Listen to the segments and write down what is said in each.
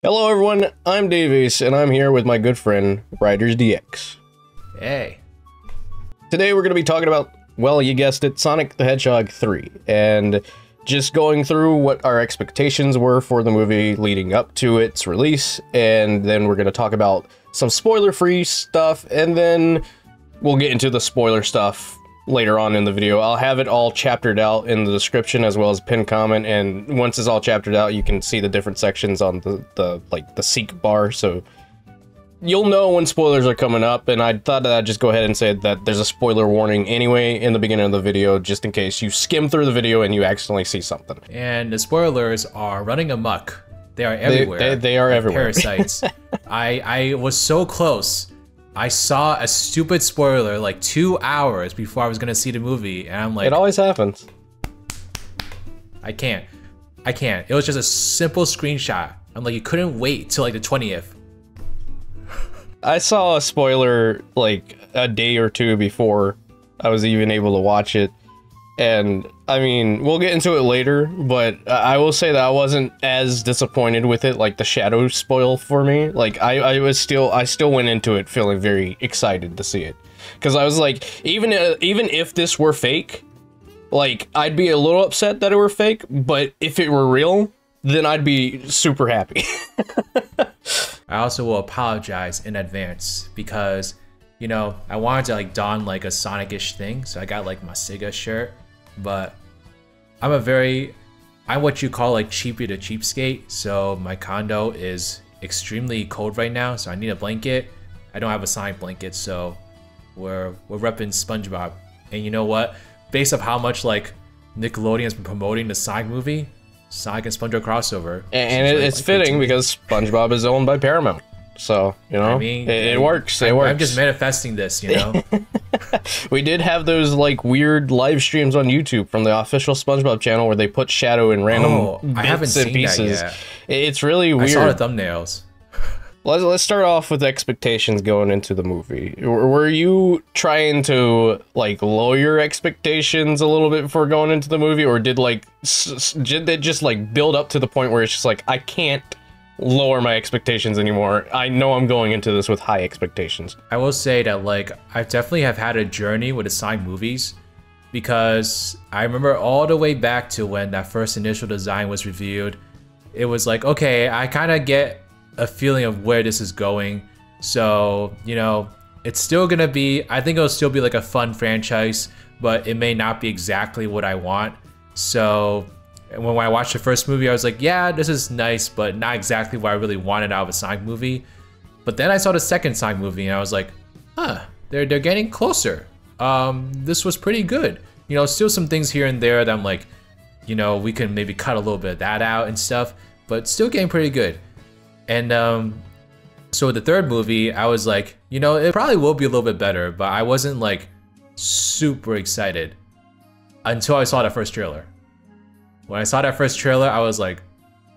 Hello everyone, I'm Davies, and I'm here with my good friend, RidersDX. Hey. Today we're going to be talking about, well, you guessed it, Sonic the Hedgehog 3, and just going through what our expectations were for the movie leading up to its release, and then we're going to talk about some spoiler-free stuff, and then we'll get into the spoiler stuff later on in the video. I'll have it all chaptered out in the description as well as pinned comment, and once it's all chaptered out, you can see the different sections on the seek bar, so you'll know when spoilers are coming up. And I thought that I'd just go ahead and say that there's a spoiler warning anyway in the beginning of the video, just in case you skim through the video and you accidentally see something. And the spoilers are running amok. They are everywhere. They are everywhere. Parasites. I was so close. I saw a stupid spoiler like 2 hours before I was gonna see the movie, and I'm like, it always happens. I can't. It was just a simple screenshot. I'm like, you couldn't wait till like the 20th. I saw a spoiler like a day or two before I was even able to watch it. And I mean, we'll get into it later, but I will say that I wasn't as disappointed with it, like the shadow spoil for me. Like I still went into it feeling very excited to see it, because I was like, even if this were fake, like I'd be a little upset that it were fake, but if it were real, then I'd be super happy. I also will apologize in advance because, you know, I wanted to like don like a Sonic-ish thing, so I got like my Sega shirt, but I'm what you call like cheapy to cheapskate, so my condo is extremely cold right now, so I need a blanket. I don't have a Sonic blanket, so we're repping SpongeBob. And you know what? Based off how much like Nickelodeon has been promoting the Sonic movie, Sonic and SpongeBob crossover. And it's fitting because SpongeBob is owned by Paramount. So, you know, I mean, it works. It works. I'm just manifesting this, you know? We did have those like weird live streams on YouTube from the official SpongeBob channel where they put shadow in random bits and pieces. That yet. It's really weird. I saw the thumbnails. Let's start off with expectations going into the movie. Were you trying to like lower your expectations a little bit before going into the movie, or did like did they just like build up to the point where it's just like, I can't lower my expectations anymore? I know I'm going into this with high expectations. I will say that like I definitely have had a journey with the Sonic movies, because I remember all the way back to when that first initial design was reviewed. It was like, okay, I kind of get a feeling of where this is going, so you know, it's still gonna be, I think it'll still be like a fun franchise, but it may not be exactly what I want. So when I watched the first movie, I was like, yeah, this is nice, but not exactly what I really wanted out of a Sonic movie. But then I saw the second Sonic movie and I was like, huh, they're getting closer. This was pretty good. You know, still some things here and there that I'm like, you know, we can maybe cut a little bit of that out and stuff, but still getting pretty good. And so with the third movie, I was like, you know, it probably will be a little bit better, but I wasn't like super excited until I saw that first trailer. When I saw that first trailer, I was like,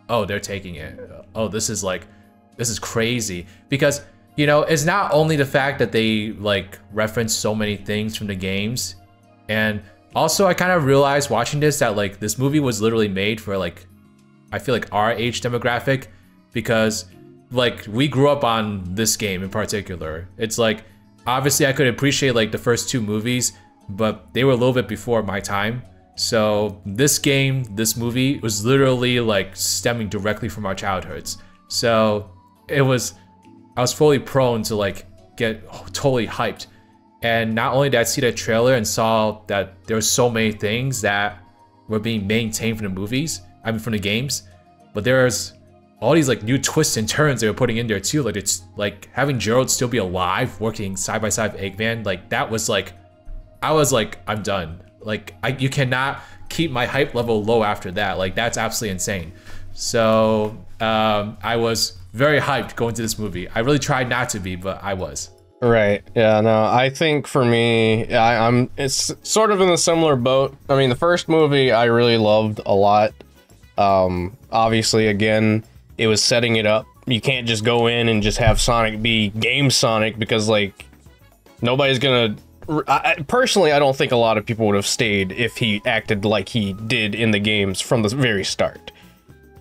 oh, they're taking it. Oh, this is crazy. Because, you know, it's not only the fact that they like reference so many things from the games, and also I kind of realized watching this that like this movie was literally made for like, I feel like our age demographic, because like we grew up on this game in particular. It's like, obviously I could appreciate like the first two movies, but they were a little bit before my time. So this game, this movie was literally like stemming directly from our childhoods. So I was fully prone to like get totally hyped. And not only did I see that trailer and saw that there were so many things that were being maintained from the movies, I mean from the games, but there's all these like new twists and turns they were putting in there too. Like it's like having Gerald still be alive working side by side with Eggman. Like that was like, I was like, I'm done. Like you cannot keep my hype level low after that. Like that's absolutely insane. So I was very hyped going to this movie. I really tried not to be, but I was. Right. Yeah, no, I think for me, it's sort of in a similar boat. I mean, the first movie I really loved a lot. Obviously, again, it was setting it up. You can't just go in and just have Sonic be Game Sonic, because like nobody's gonna, personally, I don't think a lot of people would have stayed if he acted like he did in the games from the very start.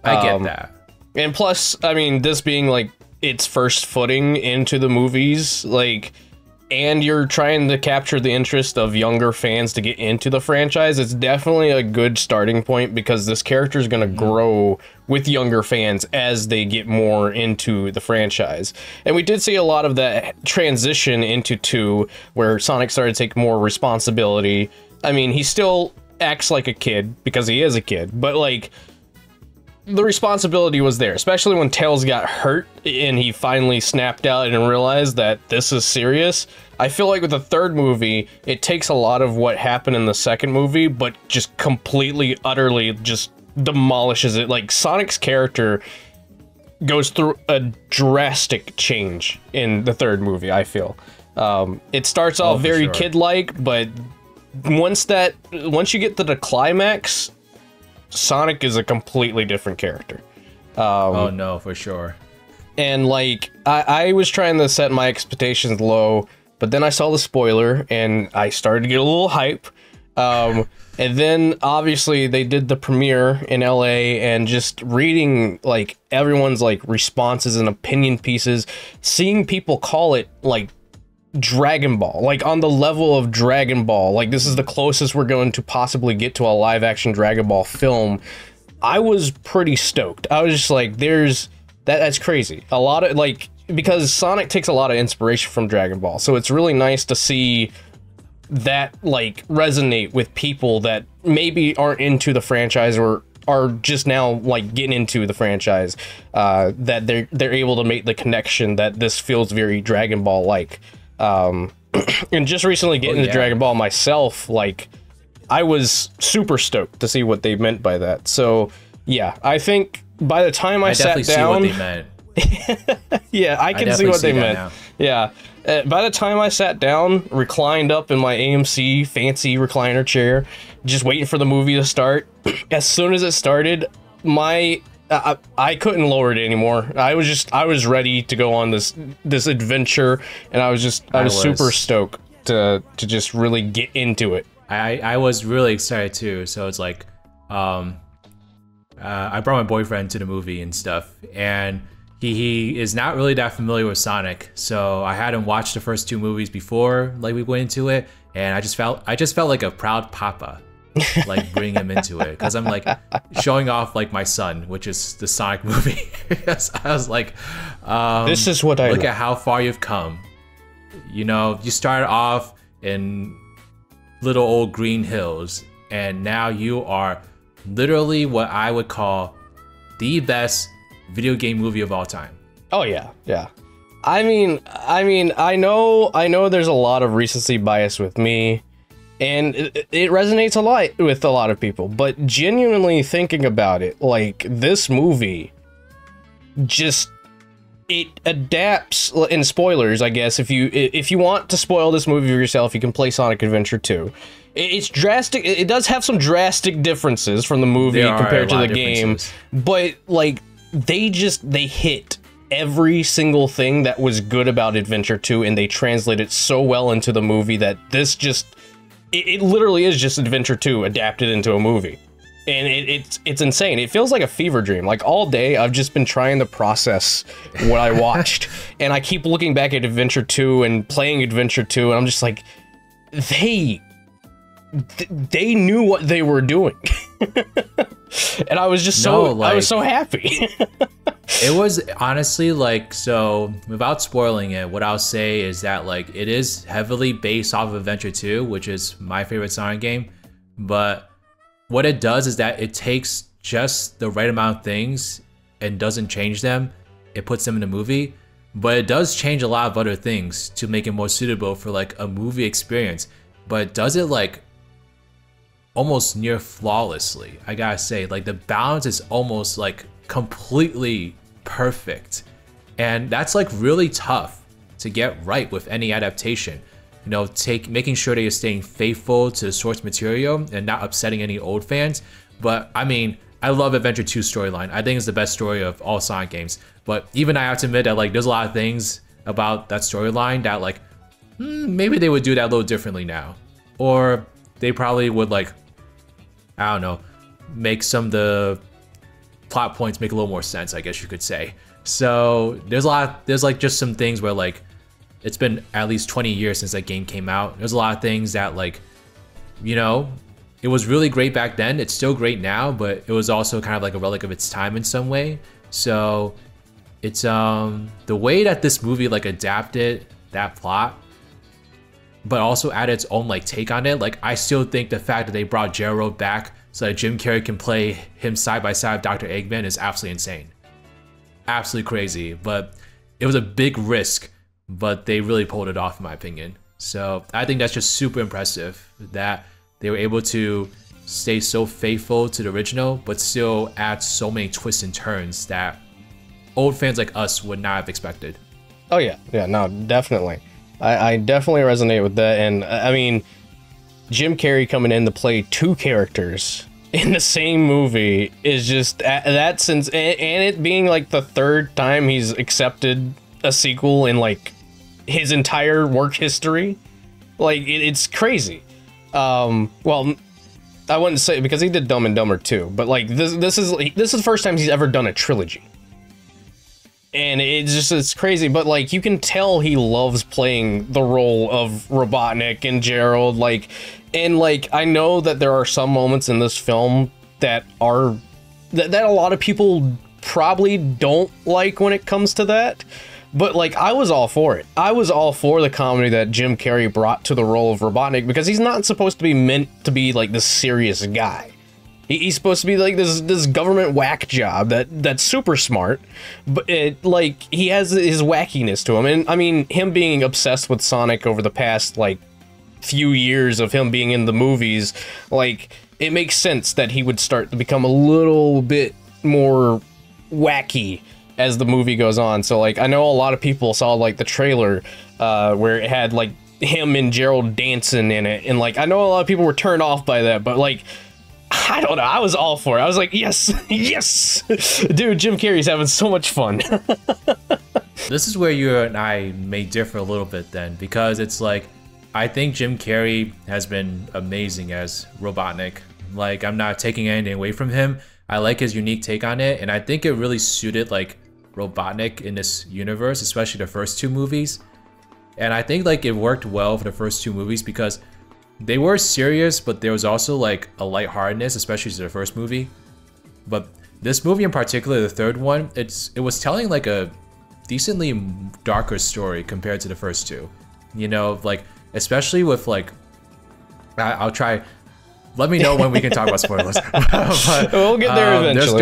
I get that. And plus, I mean, this being like its first footing into the movies, like, and you're trying to capture the interest of younger fans to get into the franchise, it's definitely a good starting point because this character is going to grow with younger fans as they get more into the franchise. And we did see a lot of that transition into 2, where Sonic started to take more responsibility. I mean, he still acts like a kid because he is a kid, but like, the responsibility was there, especially when Tails got hurt and he finally snapped out and realized that this is serious. I feel like with the third movie, it takes a lot of what happened in the second movie, but just completely, utterly just demolishes it. Like, Sonic's character goes through a drastic change in the third movie, I feel. It starts off very kid-like, but once you get to the climax, Sonic is a completely different character. Oh no, for sure. And like, I was trying to set my expectations low, but then I saw the spoiler and I started to get a little hype. And then obviously they did the premiere in LA, and just reading like everyone's like responses and opinion pieces, seeing people call it like Dragon Ball, like on the level of Dragon Ball, like this is the closest we're going to possibly get to a live action Dragon Ball film. I was pretty stoked. I was just like, that's crazy. A lot of like, because Sonic takes a lot of inspiration from Dragon Ball, so it's really nice to see that like resonate with people that maybe aren't into the franchise or are just now like getting into the franchise, that they're able to make the connection that this feels very Dragon Ball like. And just recently getting into Dragon Ball myself, like, I was super stoked to see what they meant by that. So yeah, I think by the time I sat down, see what they meant. Yeah, I can see what they meant. Now. Yeah, by the time I sat down, reclined up in my AMC fancy recliner chair, just waiting for the movie to start, as soon as it started, I couldn't lower it anymore. I was ready to go on this adventure, and I was super stoked to just really get into it. I was really excited too. So it's like, I brought my boyfriend to the movie and stuff, and he is not really that familiar with Sonic. So I had him watch the first 2 movies before like we went into it, and I just felt like a proud papa. Like bring him into it, because I'm like showing off like my son, which is the Sonic movie. I was like, this is what I look at how far you've come. You know, you started off in little old green hills, and now you are literally what I would call the best video game movie of all time. Oh yeah, yeah. I mean, I know there's a lot of recency bias with me, and it resonates a lot with a lot of people, but genuinely thinking about it, like, this movie just, it adapts, in spoilers, I guess, if you want to spoil this movie for yourself, you can play Sonic Adventure 2. It's drastic, it does have some drastic differences from the movie compared to the game, but, like, they hit every single thing that was good about Adventure 2, and they translate it so well into the movie that this just, it literally is just Adventure 2 adapted into a movie. And it's insane. It feels like a fever dream. Like, all day, I've just been trying to process what I watched. And I keep looking back at Adventure 2 and playing Adventure 2, and I'm just like, they knew what they were doing. And I was just I was so happy. It was honestly like, so without spoiling it, what I'll say is that like it is heavily based off of Adventure 2, which is my favorite Sonic game, but what it does is that it takes just the right amount of things and doesn't change them. It puts them in the movie, but it does change a lot of other things to make it more suitable for like a movie experience, but it does it like almost near flawlessly. I gotta say, like, the balance is almost like completely perfect, and that's like really tough to get right with any adaptation. You know, making sure that you're staying faithful to the source material and not upsetting any old fans. But I mean, I love Adventure 2 storyline. I think it's the best story of all Sonic games. But even I have to admit that like there's a lot of things about that storyline that like maybe they would do that a little differently now, or they probably would, like, I don't know, make some of the plot points make a little more sense, I guess you could say. So there's like just some things where like it's been at least 20 years since that game came out. There's a lot of things that like, you know, it was really great back then. It's still great now, but it was also kind of like a relic of its time in some way. So it's the way that this movie like adapted that plot, but also added its own like take on it. Like I still think the fact that they brought Gerald back so that Jim Carrey can play him side by side with Dr. Eggman is absolutely insane. Absolutely crazy, but it was a big risk, but they really pulled it off in my opinion. So I think that's just super impressive that they were able to stay so faithful to the original, but still add so many twists and turns that old fans like us would not have expected. Oh yeah, no, definitely. I definitely resonate with that, and I mean, Jim Carrey coming in to play two characters in the same movie is just that since and it being like the third time he's accepted a sequel in like his entire work history, like it's crazy. Well, I wouldn't say because he did Dumb and Dumber too, but like this is the first time he's ever done a trilogy. And it's crazy, but like you can tell he loves playing the role of Robotnik and Gerald, like, and like I know that there are some moments in this film that are that a lot of people probably don't like when it comes to that, but like I was all for it. I was all for the comedy that Jim Carrey brought to the role of Robotnik because he's not supposed to be meant to be like this serious guy. He's supposed to be like this government whack job that's super smart, but like he has his wackiness to him. And I mean, him being obsessed with Sonic over the past like few years of him being in the movies, like it makes sense that he would start to become a little bit more wacky as the movie goes on. So like I know a lot of people saw like the trailer where it had like him and Gerald dancing in it, and like I know a lot of people were turned off by that, but like I don't know, I was all for it. I was like, yes, yes, dude, Jim Carrey's having so much fun. This is where you and I may differ a little bit then, because it's like, I think Jim Carrey has been amazing as Robotnik. Like, I'm not taking anything away from him. I like his unique take on it, and I think it really suited like Robotnik in this universe, especially the first two movies. And I think like it worked well for the first two movies because they were serious, but there was also like a lightheartedness, especially to the first movie. But this movie in particular, the third one, it was telling like a decently darker story compared to the first two. You know, like especially with like, I'll try. Let me know when we can talk about spoilers. But, we'll get there eventually.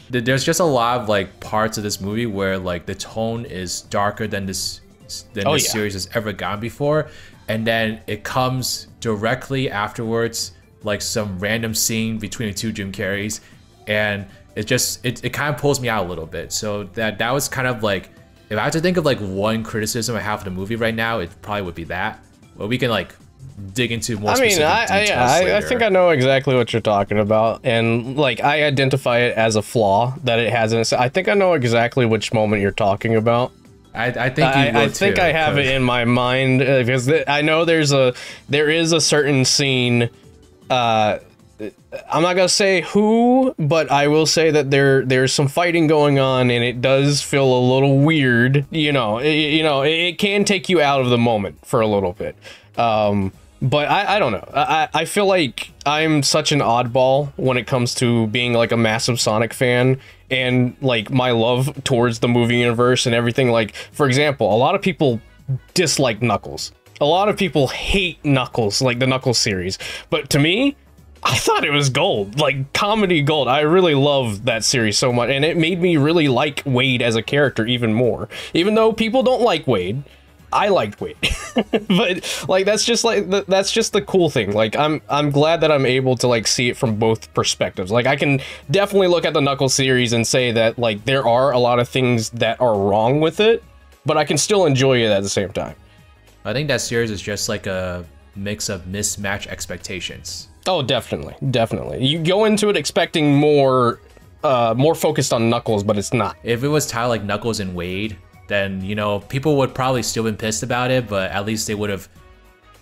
There's just a lot of like parts of this movie where like the tone is darker than this series has ever gone before. And then it comes directly afterwards, like some random scene between the two Jim Carreys, and it kind of pulls me out a little bit. So that was kind of like, if I had to think of like one criticism I have of the movie right now, it probably would be that. But we can like dig into more specific details later. I think I know exactly what you're talking about, and like I identify it as a flaw that it has in it. I think I know exactly which moment you're talking about. I think you will too, I have it in my mind because I know there is a certain scene. I'm not gonna say who, but I will say that there's some fighting going on, and it does feel a little weird. It can take you out of the moment for a little bit. But I don't know. I feel like I'm such an oddball when it comes to being like a massive Sonic fan and like my love towards the movie universe and everything. Like, for example, a lot of people dislike Knuckles. A lot of people hate Knuckles, like the Knuckles series. But to me, I thought it was gold, like comedy gold. I really love that series so much, and it made me really like Wade as a character even more. Even though people don't like Wade, I liked Wade. But like that's just the cool thing. Like I'm glad that I'm able to like see it from both perspectives. Like I can definitely look at the Knuckles series and say that like there are a lot of things that are wrong with it, but I can still enjoy it at the same time. I think that series is just like a mix of mismatched expectations. Oh, definitely. You go into it expecting more focused on Knuckles, but it's not. If it was titled like Knuckles and Wade, then, you know, people would probably still been pissed about it, but at least they would have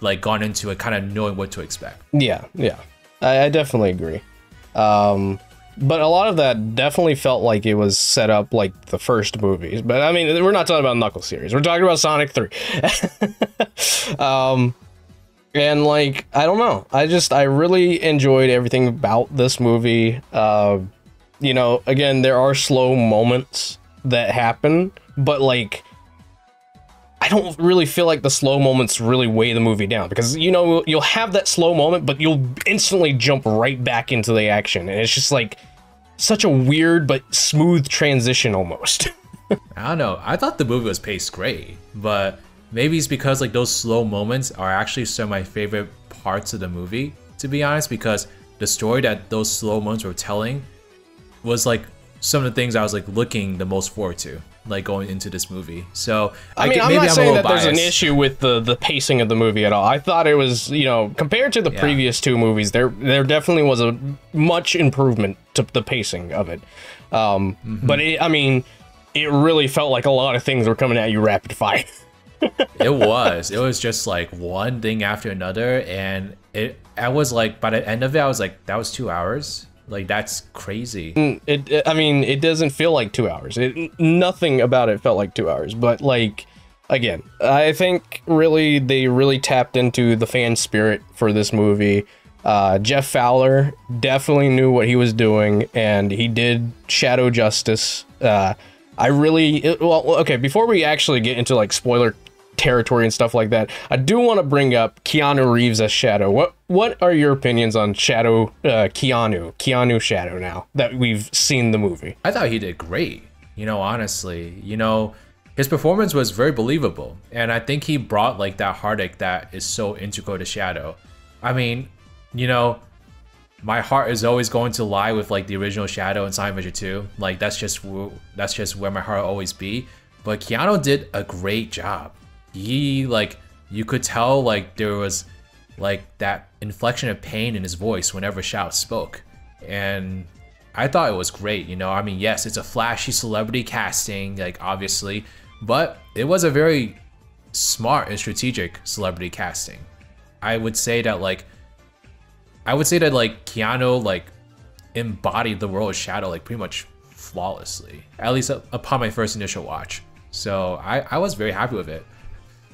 like gone into it kind of knowing what to expect. Yeah. I definitely agree. But a lot of that definitely felt like it was set up like the first movies. But I mean, we're not talking about Knuckles series. We're talking about Sonic 3. And like, I don't know. I really enjoyed everything about this movie. You know, again, there are slow moments that happen, but like, I don't really feel like the slow moments really weigh the movie down, because, you know, you'll have that slow moment, but you'll instantly jump right back into the action. And it's just like such a weird but smooth transition almost. I don't know. I thought the movie was paced great, but maybe it's because like those slow moments are actually some of my favorite parts of the movie, to be honest, because the story that those slow moments were telling was like some of the things I was like looking the most forward to, like going into this movie. So I mean, I'm not saying that there's an issue with the pacing of the movie at all. I thought it was, you know, compared to the previous two movies, there definitely was a much improvement to the pacing of it. But I mean, it really felt like a lot of things were coming at you rapid fire. It was just like one thing after another, and I was like, by the end of it, I was like, that was 2 hours. Like, that's crazy. I mean, it doesn't feel like 2 hours. Nothing about it felt like 2 hours. But like, again, I think really they really tapped into the fan spirit for this movie. Jeff Fowler definitely knew what he was doing, and he did Shadow justice. Well, okay, before we actually get into like spoiler territory and stuff like that, I do want to bring up Keanu Reeves as Shadow. What are your opinions on Shadow, Keanu Shadow, now that we've seen the movie? I thought he did great, you know, honestly. You know, his performance was very believable, and I think he brought like that heartache that is so integral to Shadow. I mean, you know, my heart is always going to lie with like the original Shadow and Sonic Adventure 2. Like, that's just where my heart will always be. But Keanu did a great job. He, like, you could tell like there was like that inflection of pain in his voice whenever Shadow spoke, and I thought it was great. You know, I mean, yes, it's a flashy celebrity casting, like, obviously, but it was a very smart and strategic celebrity casting. I would say that like Keanu like embodied the role of Shadow like pretty much flawlessly, at least upon my first initial watch. So I was very happy with it.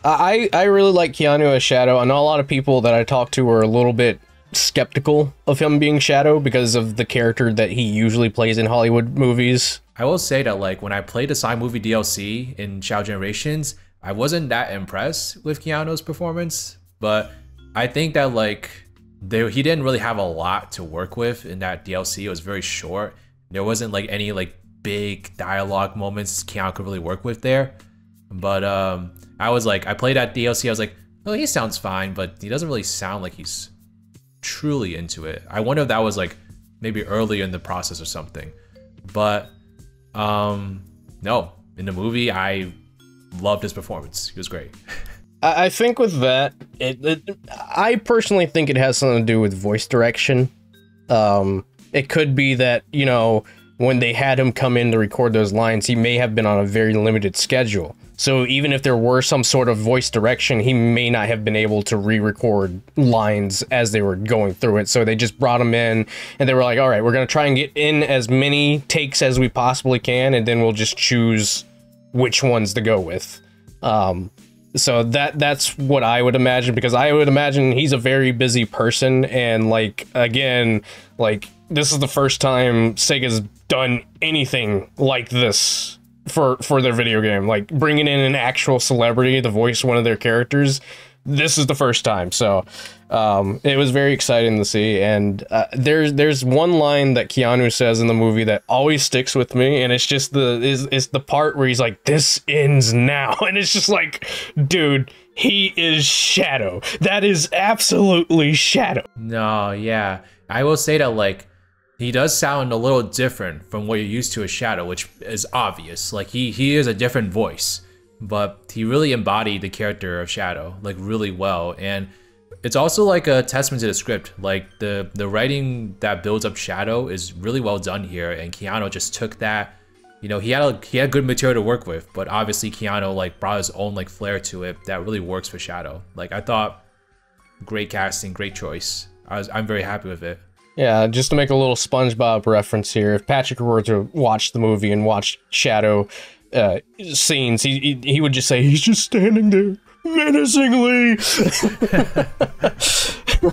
I really like Keanu as Shadow. I know a lot of people that I talked to were a little bit skeptical of him being Shadow because of the character that he usually plays in Hollywood movies. I will say that like when I played the Sonic movie DLC in Shadow Generations, I wasn't that impressed with Keanu's performance, but I think that like he didn't really have a lot to work with in that DLC. It was very short. There wasn't like any like big dialogue moments Keanu could really work with there. But I was like, I played that DLC, I was like, oh, he sounds fine, but he doesn't really sound like he's truly into it. I wonder if that was like maybe earlier in the process or something. But no, in the movie, I loved his performance. He was great. I think with that, I personally think it has something to do with voice direction. It could be that, you know, when they had him come in to record those lines, he may have been on a very limited schedule. So even if there were some sort of voice direction, he may not have been able to re-record lines as they were going through it. So they just brought him in and they were like, all right, we're going to try and get in as many takes as we possibly can, and then we'll just choose which ones to go with. So that's what I would imagine, because I would imagine he's a very busy person, and like, again, like, this is the first time Sega's done anything like this for their video game, like bringing in an actual celebrity to voice one of their characters. This is the first time, so it was very exciting to see. And there's one line that Keanu says in the movie that always sticks with me, and it's just it's the part where he's like, "This ends now," and it's just like, dude, he is Shadow. That is absolutely Shadow. No, yeah, I will say that like, he does sound a little different from what you're used to as Shadow, which is obvious. Like, he is a different voice, but he really embodied the character of Shadow like really well. And it's also like a testament to the script. Like the writing that builds up Shadow is really well done here, and Keanu just took that. You know, he had good material to work with, but obviously Keanu like brought his own like flair to it that really works for Shadow. Like, I thought great casting, great choice. I'm very happy with it. Yeah, just to make a little SpongeBob reference here, if Patrick were to watch the movie and watch Shadow scenes, he would just say, he's just standing there menacingly.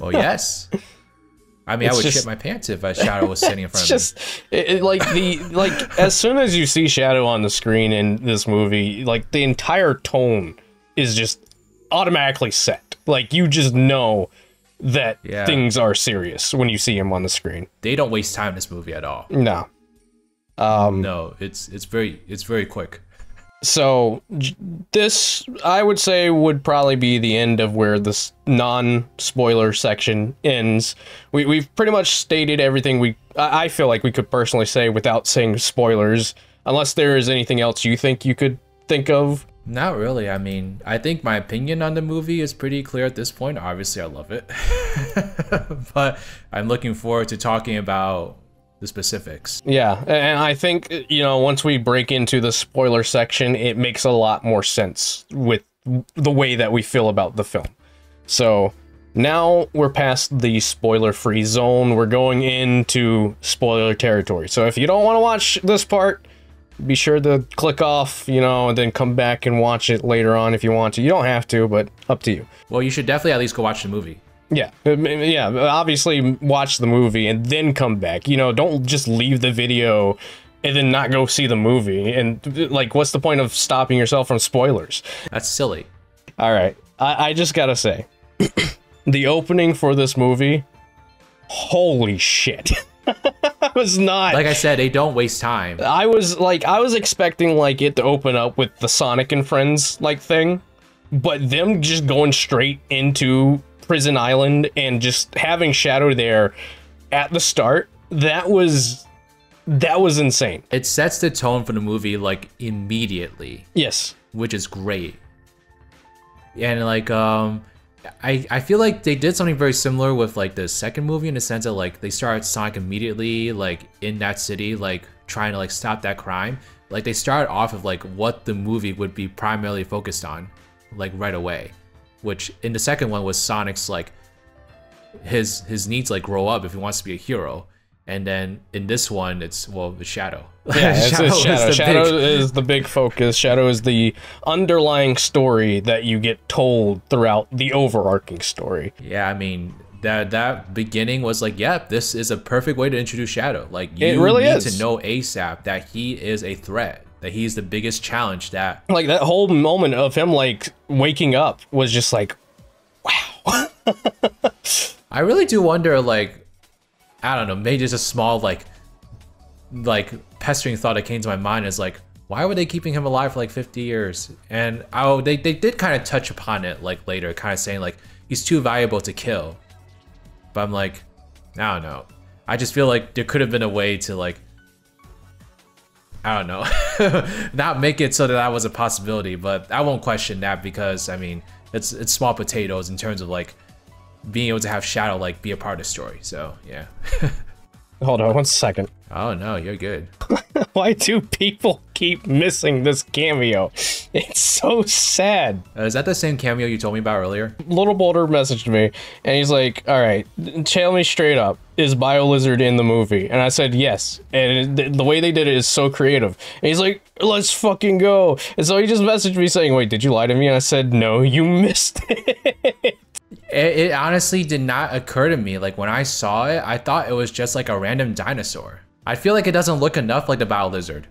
Oh, yes. I mean, I would shit my pants if a Shadow was sitting in front of me. Like as soon as you see Shadow on the screen in this movie, like the entire tone is just automatically set. Like you just know that things are serious when you see him on the screen. They don't waste time in this movie at all. No. No, it's very quick. So this, I would say, would probably be the end of where this non-spoiler section ends. We've pretty much stated everything I feel like we could personally say without saying spoilers, unless there is anything else you think you could think of. Not really. I mean, I think my opinion on the movie is pretty clear at this point. Obviously, I love it. But I'm looking forward to talking about the specifics. Yeah, and I think, you know, once we break into the spoiler section, it makes a lot more sense with the way that we feel about the film. So now we're past the spoiler-free zone. We're going into spoiler territory. So if you don't want to watch this part, be sure to click off, you know, and then come back and watch it later on if you want to. You don't have to, but up to you. Well, you should definitely at least go watch the movie. Yeah, obviously watch the movie and then come back. You know, don't just leave the video and then not go see the movie. And, like, what's the point of stopping yourself from spoilers? That's silly. All right, I just gotta say, the opening for this movie, holy shit. I was not... Like I said, they don't waste time. I was expecting, like, it to open up with the Sonic and Friends, like, thing. But them just going straight into Prison Island and just having Shadow there at the start, that was insane. It sets the tone for the movie like immediately. Yes, which is great. And like I feel like they did something very similar with like the second movie in the sense that like they started Sonic immediately like in that city, like trying to like stop that crime. Like they started off of like what the movie would be primarily focused on, like right away. Which in the second one was Sonic's like his needs like grow up if he wants to be a hero, and then in this one it's the Shadow. Yeah, Shadow is the big focus. Shadow is the underlying story that you get told throughout the overarching story. Yeah, I mean that beginning was like, yeah, this is a perfect way to introduce Shadow. Like it really need is. To know ASAP that he is a threat. That he's the biggest challenge that... Like, that whole moment of him, like, waking up was just like, wow. I really do wonder, like, I don't know, maybe just a small, like pestering thought that came to my mind is, like, why were they keeping him alive for, like, 50 years? And they did kind of touch upon it, like, later, kind of saying, like, he's too valuable to kill. But I'm like, I don't know. I just feel like there could have been a way to, like, I don't know, not make it so that was a possibility, but I won't question that because I mean it's small potatoes in terms of like being able to have Shadow like be a part of the story. So yeah. Hold on 1 second. Oh no, you're good. Why do people keep missing this cameo? It's so sad. Is that the same cameo you told me about earlier? Little Boulder messaged me and he's like, all right, tell me straight up, is BioLizard in the movie? And I said yes. And the way they did it is so creative. And he's like, let's fucking go. And so he just messaged me saying, wait, did you lie to me? And I said, no, you missed it. It honestly did not occur to me. Like when I saw it, I thought it was just like a random dinosaur. I feel like it doesn't look enough like the BioLizard.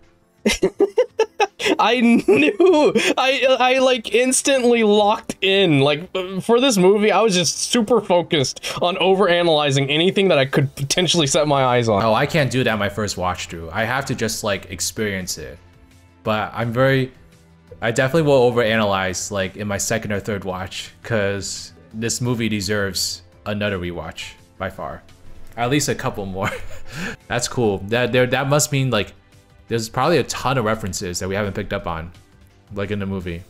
I knew. I like instantly locked in. Like for this movie, I was just super focused on overanalyzing anything that I could potentially set my eyes on. Oh, I can't do that my first watch through. I have to just like experience it. But I definitely will overanalyze like in my second or third watch because this movie deserves another rewatch by far. At least a couple more. That's cool. That must mean like there's probably a ton of references that we haven't picked up on, like in the movie.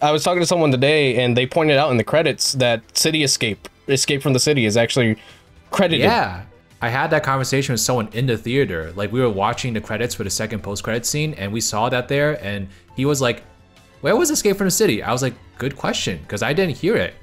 I was talking to someone today, and they pointed out in the credits that City Escape from the City is actually credited. Yeah, I had that conversation with someone in the theater. Like we were watching the credits for the second post-credit scene, and we saw that there, and he was like, "Where was Escape from the City?" I was like, "Good question," because I didn't hear it.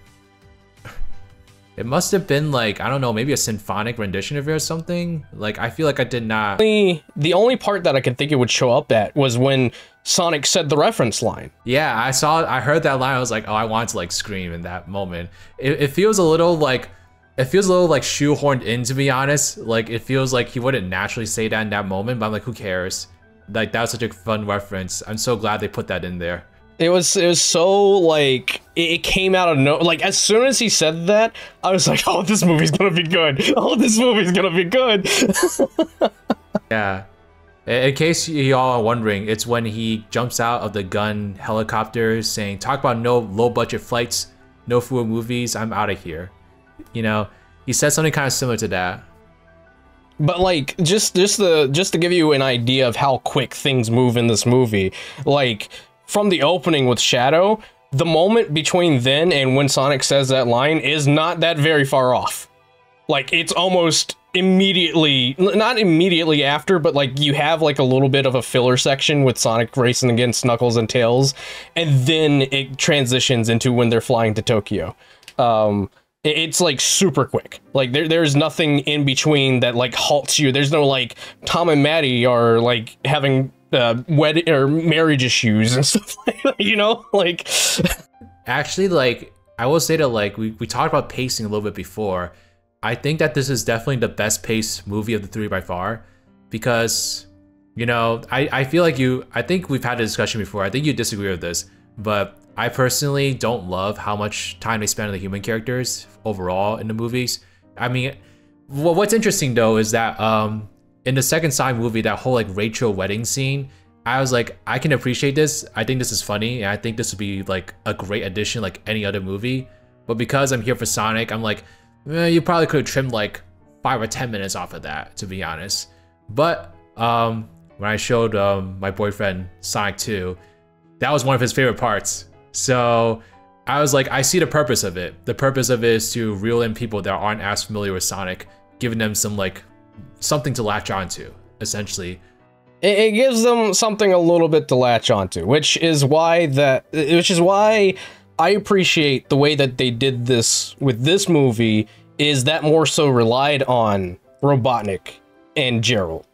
It must have been like, I don't know, maybe a symphonic rendition of it or something. Like, I feel like I did not. The only part that I could think it would show up at was when Sonic said the reference line. Yeah, I heard that line. I was like, oh, I want to like scream in that moment. It feels a little like, shoehorned in, to be honest. Like, it feels like he wouldn't naturally say that in that moment, but I'm like, who cares? Like, that was such a fun reference. I'm so glad they put that in there. It was so like it came out of no, like as soon as he said that, I was like, oh, this movie's gonna be good. Oh, this movie's gonna be good. Yeah. In case y'all are wondering, it's when he jumps out of the gun helicopter saying, talk about no low budget flights, no fool movies, I'm out of here. You know, he said something kind of similar to that. But like just to give you an idea of how quick things move in this movie, like from the opening with Shadow, the moment between then and when Sonic says that line is not that very far off. Like, it's almost immediately, not immediately after, but like you have like a little bit of a filler section with Sonic racing against Knuckles and Tails, and then it transitions into when they're flying to Tokyo. It's like super quick. Like there's nothing in between that like halts you. There's no like Tom and Maddie are like having wedding or marriage issues and stuff like that, you know? Like, actually, like, I will say that like we talked about pacing a little bit before. I think that this is definitely the best paced movie of the three by far, because, you know, I feel like I think we've had a discussion before. I think you disagree with this, but I personally don't love how much time they spend on the human characters overall in the movies. I mean, what's interesting though is that in the second Sonic movie, that whole like Rachel wedding scene, I was like, I can appreciate this. I think this is funny, and I think this would be like a great addition like any other movie. But because I'm here for Sonic, I'm like, you probably could have trimmed like 5 or 10 minutes off of that, to be honest. But when I showed my boyfriend Sonic 2, that was one of his favorite parts. So I was like, I see the purpose of it. The purpose of it is to reel in people that aren't as familiar with Sonic, giving them some like something to latch onto, essentially. It gives them something a little bit to latch onto, which is why I appreciate the way that they did this with this movie, is that more so relied on Robotnik and Gerald.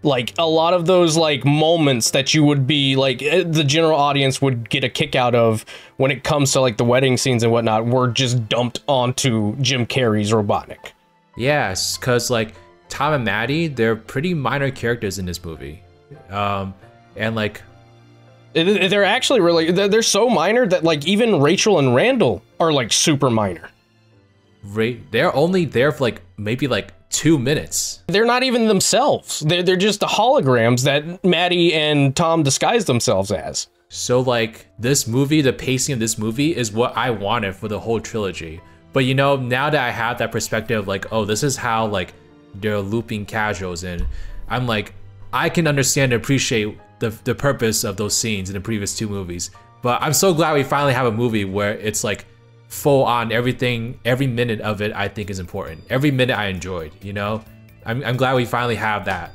Like, a lot of those, like, moments that you would be, like, the general audience would get a kick out of when it comes to, like, the wedding scenes and whatnot, were just dumped onto Jim Carrey's Robotnik. Yes, because, like, Tom and Maddie, they're pretty minor characters in this movie. And, like... They're actually really... They're so minor that, like, even Rachel and Randall are, like, super minor. They're only there for, like, maybe, like, 2 minutes. They're not even themselves. They're just the holograms that Maddie and Tom disguise themselves as. So like this movie, the pacing of this movie is what I wanted for the whole trilogy. But you know, now that I have that perspective, like, oh, this is how like they're looping casuals in, I'm like, I can understand and appreciate the purpose of those scenes in the previous 2 movies. But I'm so glad we finally have a movie where it's like full on everything, every minute of it I think is important. Every minute I enjoyed, you know? I'm glad we finally have that,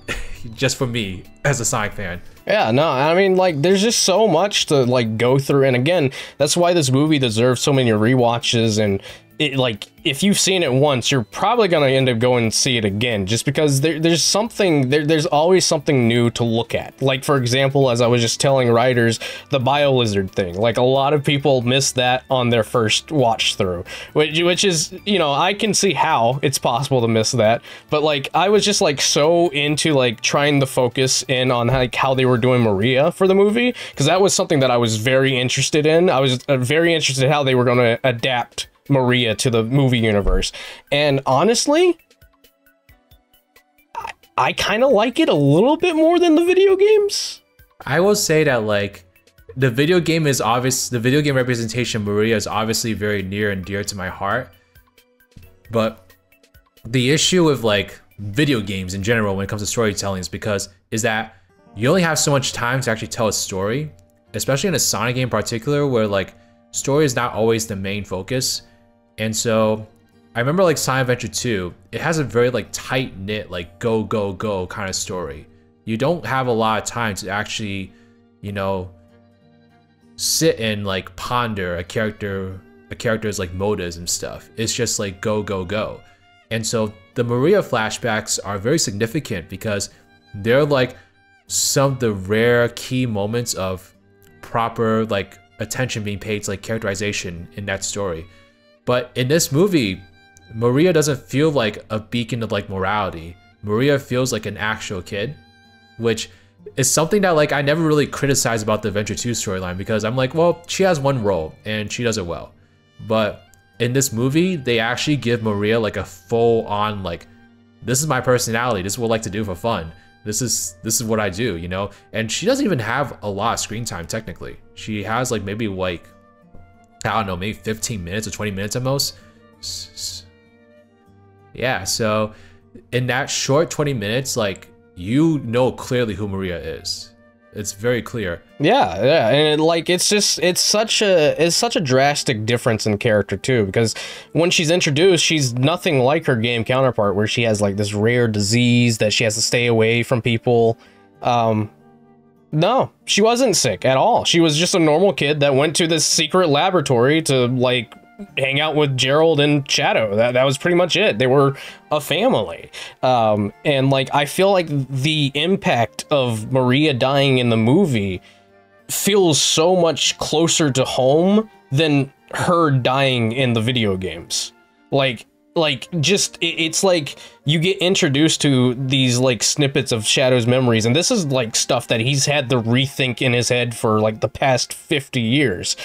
just for me as a Sonic fan. Yeah, no, I mean, like, there's just so much to, like, go through, and again, that's why this movie deserves so many rewatches, and it, like, if you've seen it once, you're probably gonna end up going and see it again, just because there's always something new to look at. Like, for example, as I was just telling writers, the BioLizard thing. Like, a lot of people miss that on their first watch through, which is, you know, I can see how it's possible to miss that, but, like, I was just, like, so into, like, trying to focus in on, like, how they were doing Maria for the movie, because that was something that I was very interested in. I was very interested in how they were going to adapt Maria to the movie universe, and honestly, I kind of like it a little bit more than the video games. I will say that, like, the video game representation Maria is obviously very near and dear to my heart, but the issue with like video games in general when it comes to storytelling is that you only have so much time to actually tell a story, especially in a Sonic game in particular, where like story is not always the main focus. And so I remember like Sonic Adventure 2, it has a very like tight knit, like go, go, go kind of story. You don't have a lot of time to actually, you know, sit and like ponder a character a character's like motives and stuff. It's just like go, go, go. And so the Maria flashbacks are very significant because they're like some of the rare key moments of proper like attention being paid to like characterization in that story. But in this movie, Maria doesn't feel like a beacon of like morality. Maria feels like an actual kid, which is something that like I never really criticized about the Adventure 2 storyline, because I'm like, well, she has one role and she does it well. But in this movie, they actually give Maria like a full on like, this is my personality, this is what I like to do for fun. This is what I do, you know? And she doesn't even have a lot of screen time technically. She has like maybe like, I don't know, maybe 15 minutes or 20 minutes at most. Yeah, so in that short 20 minutes, like, you know clearly who Maria is. It's very clear. Yeah, and it's such a drastic difference in character too, because when she's introduced, she's nothing like her game counterpart, where she has like this rare disease that she has to stay away from people. No, she wasn't sick at all. She was just a normal kid that went to this secret laboratory to like hang out with Gerald and Shadow. That was pretty much it. They were a family. And like, I feel like the impact of Maria dying in the movie feels so much closer to home than her dying in the video games. It's like you get introduced to these like snippets of Shadow's memories, and this is like stuff that he's had to rethink in his head for like the past 50 years.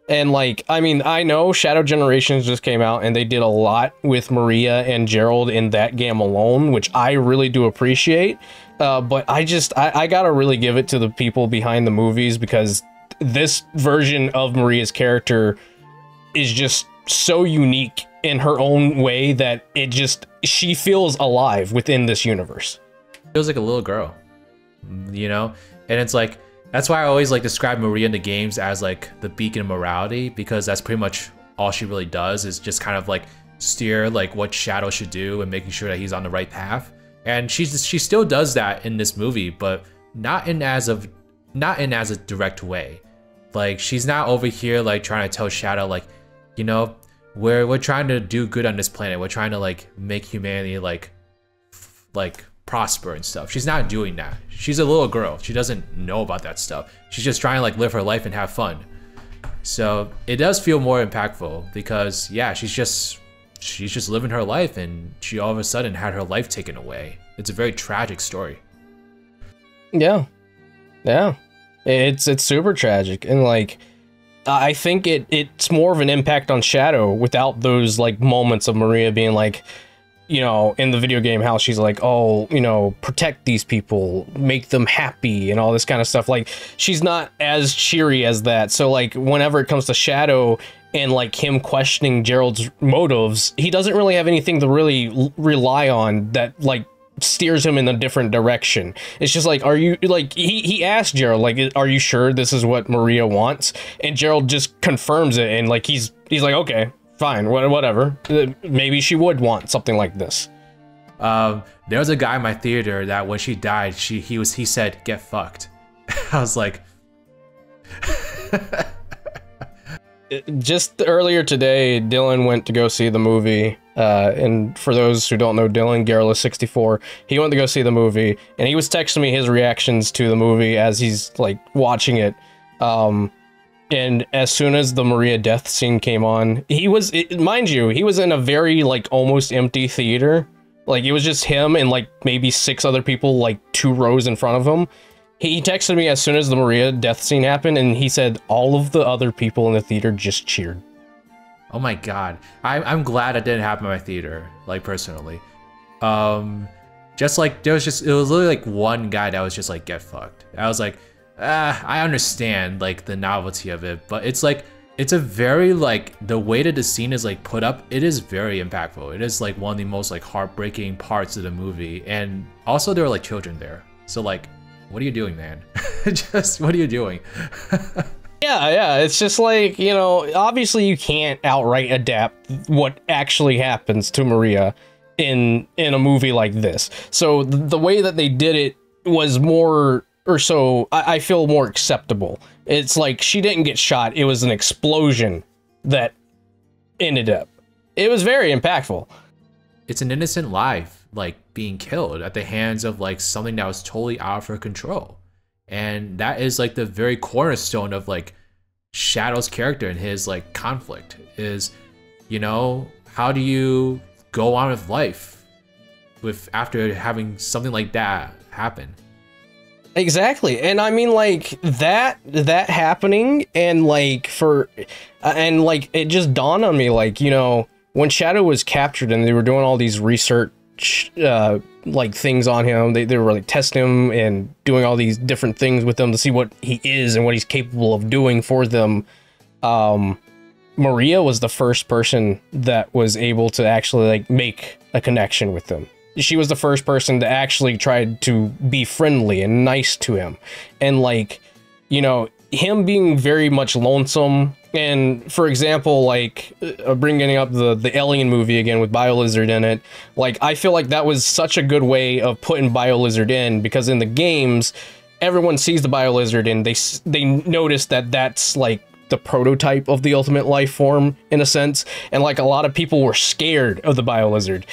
And like, I mean, I know Shadow Generations just came out and they did a lot with Maria and Gerald in that game alone, which I really do appreciate. But I gotta really give it to the people behind the movies, because this version of Maria's character is just so unique in her own way that she feels alive within this universe. Feels like a little girl, you know? And it's like, that's why I always like describe Maria in the games as like the beacon of morality, because that's pretty much all she really does, is just kind of like steer like what Shadow should do and making sure that he's on the right path. And she still does that in this movie, but not in as a direct way. Like, she's not over here like trying to tell Shadow like, you know, we're trying to do good on this planet. We're trying to like make humanity like prosper and stuff. She's not doing that. She's a little girl. She doesn't know about that stuff. She's just trying to like live her life and have fun. So it does feel more impactful because, yeah, she's just living her life, and she all of a sudden had her life taken away. It's a very tragic story. Yeah. It's super tragic, and like, I think it's more of an impact on Shadow without those like moments of Maria being like, you know, in the video game, how she's like, oh, you know, protect these people, make them happy, and all this kind of stuff. Like, she's not as cheery as that. So like, whenever it comes to Shadow and like him questioning Gerald's motives, he doesn't really have anything to really rely on that like steers him in a different direction. It's just like, are you like, he asked Gerald like, are you sure this is what Maria wants? And Gerald just confirms it, and like he's like, okay, fine, whatever. Maybe she would want something like this. There was a guy in my theater that when she died, he said, "Get fucked." I was like, just earlier today, Dylan went to go see the movie. And for those who don't know Dylan, Garrulous64, he went to go see the movie, and he was texting me his reactions to the movie as he's like watching it. And as soon as the Maria death scene came on, mind you, he was in a very like almost empty theater. Like, it was just him and like maybe 6 other people like 2 rows in front of him. He texted me as soon as the Maria death scene happened, and he said all of the other people in the theater just cheered. Oh my god. I'm glad it didn't happen in my theater, like, personally. Just like, it was literally like one guy that was just like, get fucked. I was like, I understand like the novelty of it, but it's like, it's a very like, the way that the scene is like put up, it is very impactful. It is like one of the most like heartbreaking parts of the movie. And also there were like children there. So like, what are you doing, man? Just, what are you doing? Yeah, it's just like, you know, obviously you can't outright adapt what actually happens to Maria in a movie like this. So the way that they did it was more, or so I feel more acceptable. It's like, she didn't get shot, it was an explosion that ended up. It was very impactful. It's an innocent life, like, being killed at the hands of, like, something that was totally out of her control. And that is, like, the very cornerstone of, like, Shadow's character and his, like, conflict is, you know, how do you go on with life after having something like that happen? Exactly. And I mean, like, that happening, and like it just dawned on me, like, you know, when Shadow was captured and they were doing all these research like things on him, they were like testing him and doing all these different things with him to see what he is and what he's capable of doing for them. Maria was the first person that was able to actually like make a connection with them. She was the first person to actually try to be friendly and nice to him. And like, you know, him being very much lonesome. And for example, like bringing up the Alien movie again with BioLizard in it, like I feel like that was such a good way of putting BioLizard in, because in the games, everyone sees the BioLizard and they notice that that's like the prototype of the ultimate life form in a sense, and like a lot of people were scared of the BioLizard.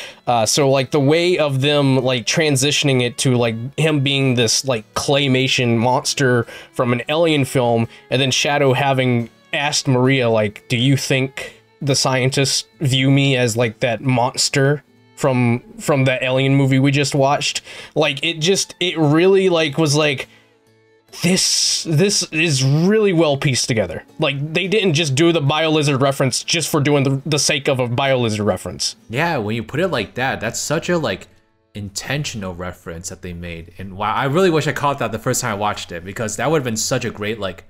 So like the way of them like transitioning it to like him being this like claymation monster from an Alien film, and then Shadow having asked Maria like, do you think the scientists view me as like that monster from the Alien movie we just watched? Like it really like was like, this is really well pieced together. Like they didn't just do the BioLizard reference just for doing the sake of a BioLizard reference. Yeah, when you put it like that, that's such a like intentional reference that they made. And wow, I really wish I caught that the first time I watched it, because that would have been such a great like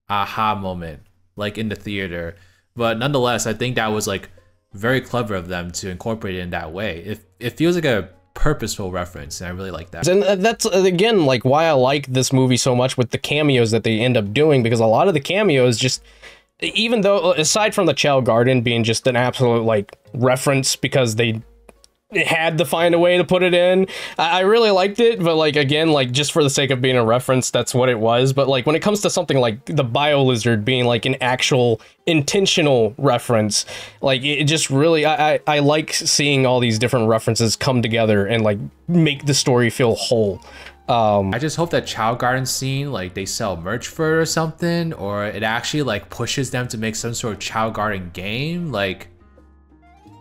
aha moment like in the theater. But nonetheless, I think that was like very clever of them to incorporate it in that way. It feels like a purposeful reference, and I really like that. And that's again like why I like this movie so much with the cameos that they end up doing, because a lot of the cameos just, even though aside from the Chow Garden being just an absolute like reference because they had to find a way to put it in, I really liked it. But like again, like just for the sake of being a reference, that's what it was. But like when it comes to something like the BioLizard being like an actual intentional reference, like it just really, I like seeing all these different references come together and like make the story feel whole. I just hope that Chow Garden scene, like they sell merch for it or something, or it actually like pushes them to make some sort of Chow Garden game. Like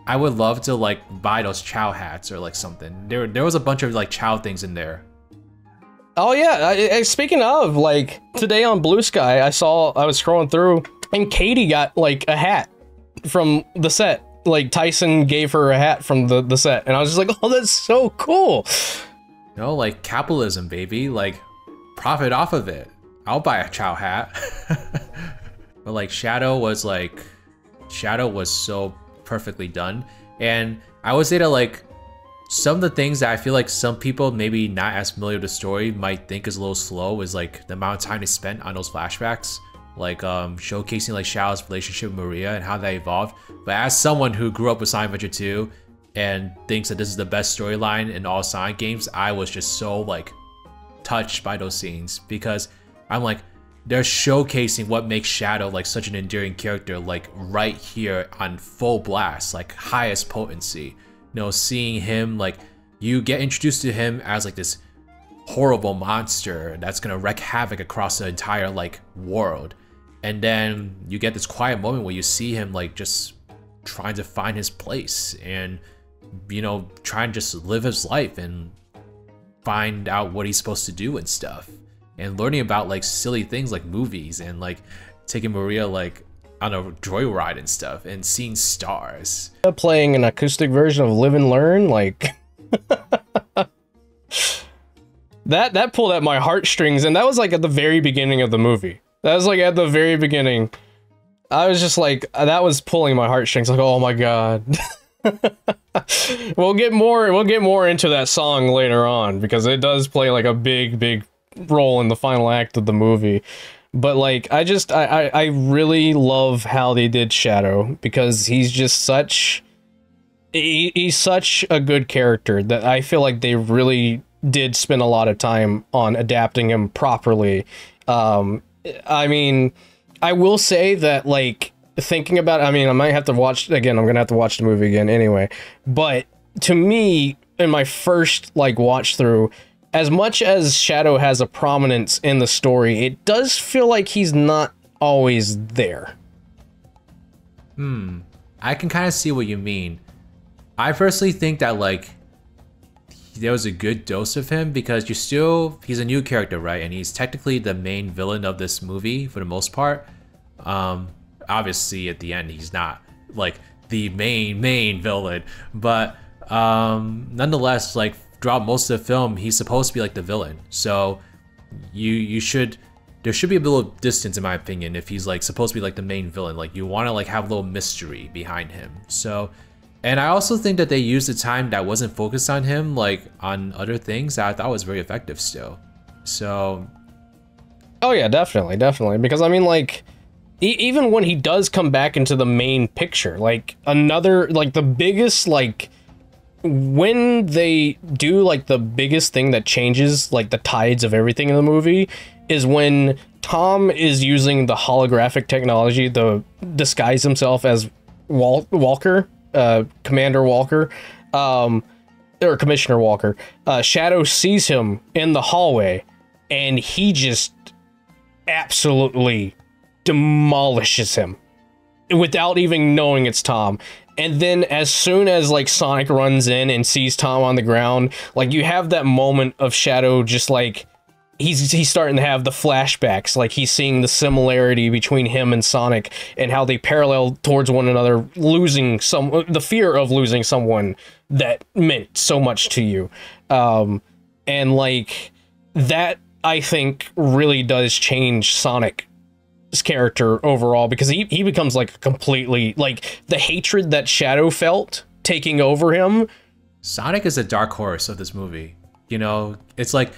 I would love to like buy those Chow hats or like something. There was a bunch of like Chow things in there. Oh yeah, speaking of, like today on Blue Sky, I was scrolling through and Katie got like a hat from the set. Like Tyson gave her a hat from the set, and I was just like, oh, that's so cool. You know, like capitalism, baby, like profit off of it. I'll buy a Chow hat. But like Shadow was so perfectly done. And I would say that like some of the things that I feel like some people maybe not as familiar with the story might think is a little slow is like the amount of time they spent on those flashbacks, like showcasing like Shadow's relationship with Maria and how that evolved. But as someone who grew up with Sonic Adventure 2 and thinks that this is the best storyline in all Sonic games, I was just so like touched by those scenes, because I'm like, they're showcasing what makes Shadow like such an endearing character, like right here on full blast, like highest potency. You know, seeing him, like you get introduced to him as like this horrible monster that's gonna wreak havoc across the entire like world, and then you get this quiet moment where you see him like just trying to find his place and, you know, trying to just live his life and find out what he's supposed to do and stuff. And learning about like silly things like movies and like taking Maria like on a joyride and stuff and seeing stars. Playing an acoustic version of Live and Learn, like that pulled at my heartstrings, and that was like at the very beginning of the movie. That was like at the very beginning. I was just like, that was pulling my heartstrings, like, oh my god. We'll get more into that song later on, because it does play like a big role in the final act of the movie. But like I really love how they did Shadow, because he's just such a good character that I feel like they really did spend a lot of time on adapting him properly. I mean, I will say that like thinking about it, I mean, I might have to watch again. I'm gonna have to watch the movie again anyway. But to me, in my first like watch through, as much as Shadow has a prominence in the story, it does feel like he's not always there. I can kind of see what you mean. I personally think that like there was a good dose of him because he's a new character, right? And he's technically the main villain of this movie for the most part. Obviously at the end he's not like the main villain, but nonetheless, like throughout most of the film he's supposed to be like the villain. So there should be a little distance in my opinion if he's like supposed to be like the main villain. Like you want to like have a little mystery behind him. So, and I also think that they used the time that wasn't focused on him like on other things that I thought was very effective still. So oh yeah, definitely because I mean like even when he does come back into the main picture, like another like the biggest like when they do like the biggest thing that changes like the tides of everything in the movie is when Tom is using the holographic technology to disguise himself as Walker, Commander Walker, or Commissioner Walker. Shadow sees him in the hallway and he just absolutely demolishes him without even knowing it's Tom. And then as soon as like Sonic runs in and sees Tom on the ground, like you have that moment of Shadow just like he's starting to have the flashbacks, like he's seeing the similarity between him and Sonic and how they parallel towards one another, losing the fear of losing someone that meant so much to you. And like that I think really does change Sonic's character overall, because he becomes like completely like the hatred that Shadow felt taking over him. Sonic is a dark horse of this movie. You know, it's like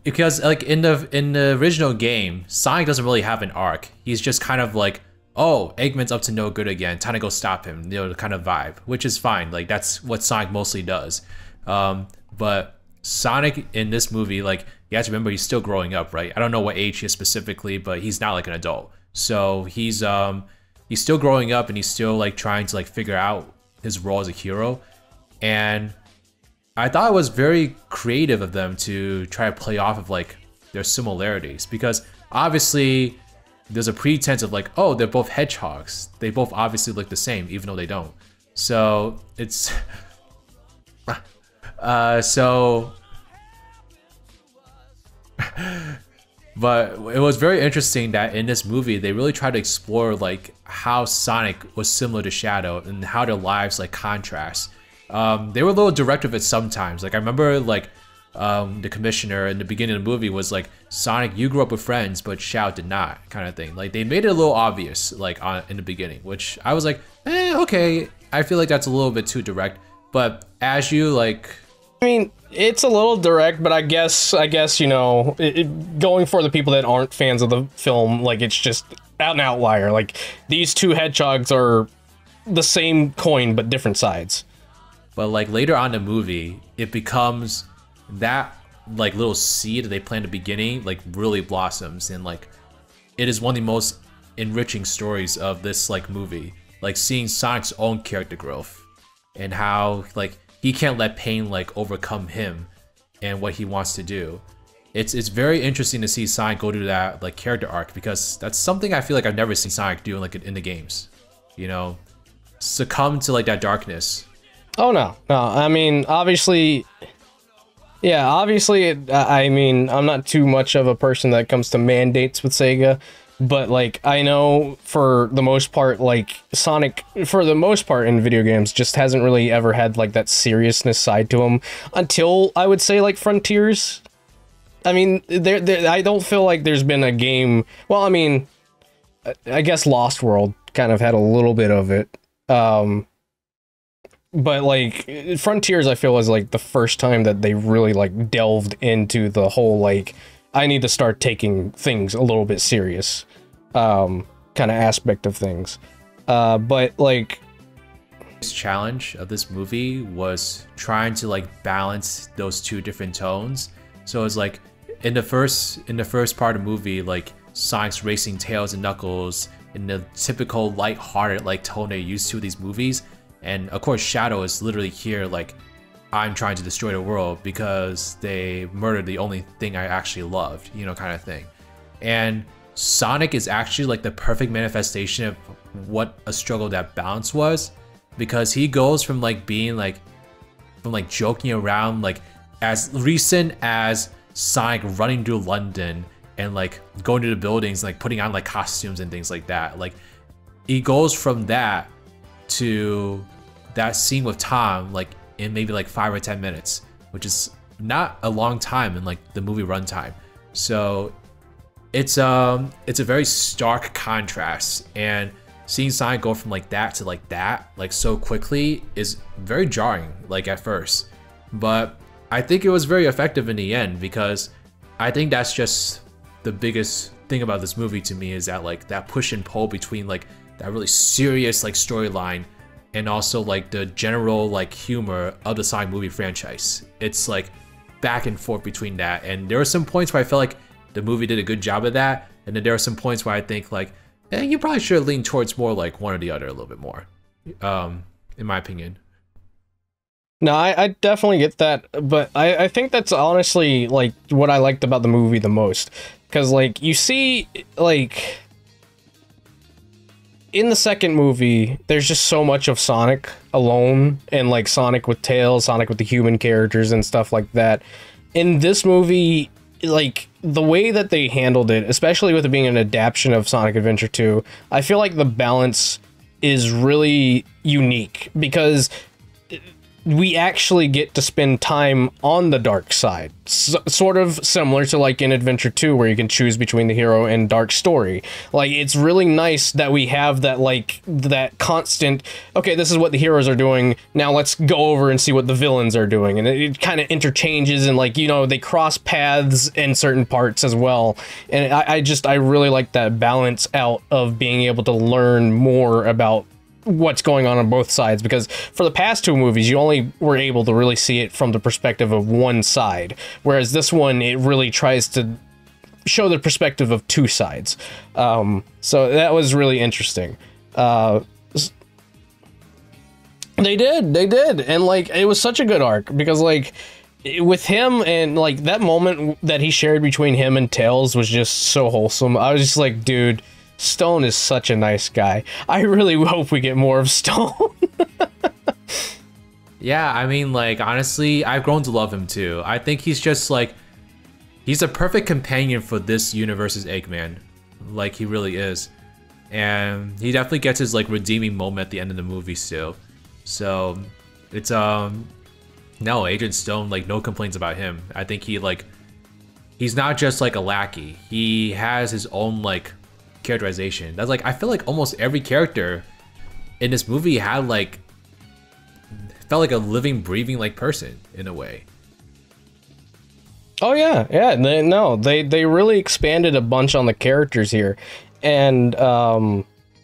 because like in the original game, Sonic doesn't really have an arc. He's just kind of like, oh, Eggman's up to no good again, time to go stop him, you know, the kind of vibe, which is fine. Like that's what Sonic mostly does. But Sonic in this movie, like you have to remember he's still growing up, right? I don't know what age he is specifically, but he's not like an adult. So he's still growing up and he's still like trying to like figure out his role as a hero. And I thought it was very creative of them to try to play off of like their similarities, because obviously there's a pretense of like, oh, they're both hedgehogs. They both obviously look the same, even though they don't. So it's but it was very interesting that in this movie they really tried to explore like how Sonic was similar to Shadow and how their lives like contrast. They were a little direct with it sometimes. Like I remember like the commissioner in the beginning of the movie was like, Sonic, you grew up with friends, but Shadow did not, kind of thing. Like they made it a little obvious like in the beginning, which I was like, okay. I feel like that's a little bit too direct. But as you like, I mean, it's a little direct, but I guess you know, going for the people that aren't fans of the film, like it's just an outlier. Like these two hedgehogs are the same coin but different sides. But like later on in the movie, it becomes that like little seed that they plant at the beginning like really blossoms, and like it is one of the most enriching stories of this like movie. Like seeing Sonic's own character growth and how like he can't let pain like overcome him and what he wants to do. It's very interesting to see Sonic go through that like character arc, because that's something I feel like I've never seen Sonic do like in the games. You know, succumb to like that darkness. Oh no, I mean obviously, yeah, obviously. I mean I'm not too much of a person that comes to mandates with Sega. But like I know for the most part, like Sonic for the most part in video games just hasn't really ever had like that seriousness side to him until I would say like Frontiers. I mean, I don't feel like there's been a game. Well, I mean, I guess Lost World kind of had a little bit of it. But like Frontiers, I feel is like the first time that they really like delved into the whole like, I need to start taking things a little bit serious kind of aspect of things. But like this challenge of this movie was trying to like balance those two different tones. So it's like in the first part of the movie, like Sonic's racing Tails and Knuckles in the typical light-hearted like tone they're used to with these movies. And of course, Shadow is literally here like, I'm trying to destroy the world because they murdered the only thing I actually loved, you know, kind of thing. And Sonic is actually like the perfect manifestation of what a struggle that balance was, because he goes from like being like, from like joking around, like as recent as Sonic running through London and like going to the buildings, like putting on like costumes and things like that. Like he goes from that to that scene with Tom, like in maybe like 5 or 10 minutes, which is not a long time in like the movie runtime. So it's a very stark contrast, and seeing Sonic go from like that to like that, like so quickly, is very jarring, like at first. But I think it was very effective in the end, because I think that's just the biggest thing about this movie to me, is that like that push and pull between like that really serious like storyline and also like the general like humor of the Sonic movie franchise. It's like back and forth between that, and there were some points where I felt like the movie did a good job of that, and then there are some points where I think like, you probably should have leaned towards more like one or the other a little bit more, in my opinion. No, I definitely get that, but I think that's honestly like what I liked about the movie the most, because like you see like in the second movie there's just so much of Sonic alone, and like Sonic with Tails, Sonic with the human characters and stuff like that. In this movie, like the way that they handled it, especially with it being an adaptation of Sonic Adventure 2, I feel like the balance is really unique, because we actually get to spend time on the dark side, sort of similar to like in Adventure 2, where you can choose between the hero and dark story. Like it's really nice that we have that like that constant, okay, this is what the heroes are doing, now let's go over and see what the villains are doing, and it kind of interchanges, and like, you know, they cross paths in certain parts as well. And I really like that balance out of being able to learn more about what's going on both sides, because for the past two movies you only were able to really see it from the perspective of one side, whereas this one, it really tries to show the perspective of two sides. So that was really interesting. They did, and like it was such a good arc, because like with him, and like that moment that he shared between him and Tails was just so wholesome. I was just like, dude, Stone is such a nice guy. I really hope we get more of Stone. Yeah, I mean, like, honestly, I've grown to love him too. I think he's just like, he's a perfect companion for this universe's Eggman. Like, he really is. And he definitely gets his like redeeming moment at the end of the movie still. So it's no, Agent Stone, like, no complaints about him. I think he like, he's not just like a lackey. He has his own like characterization. That's like, I feel like almost every character in this movie had like, felt like a living, breathing like person in a way. Oh yeah, yeah. They really expanded a bunch on the characters here, and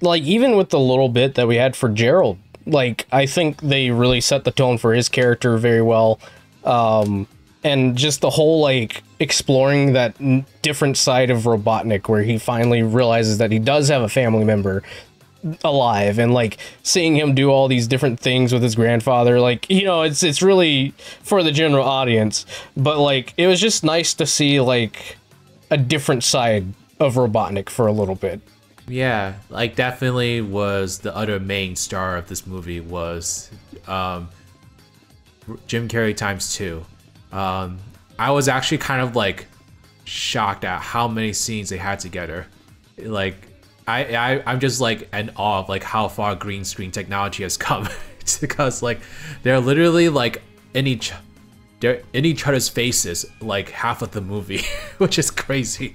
like even with the little bit that we had for Gerald, like I think they really set the tone for his character very well. And just the whole like exploring that different side of Robotnik, where he finally realizes that he does have a family member alive, and like seeing him do all these different things with his grandfather, like, you know, it's really for the general audience, but like it was just nice to see like a different side of Robotnik for a little bit. Yeah, like definitely was the other main star of this movie was Jim Carrey × 2. I was actually kind of like shocked at how many scenes they had together. Like I'm just like in awe of like how far green screen technology has come. Because like they're literally like they're in each other's faces like half of the movie, which is crazy.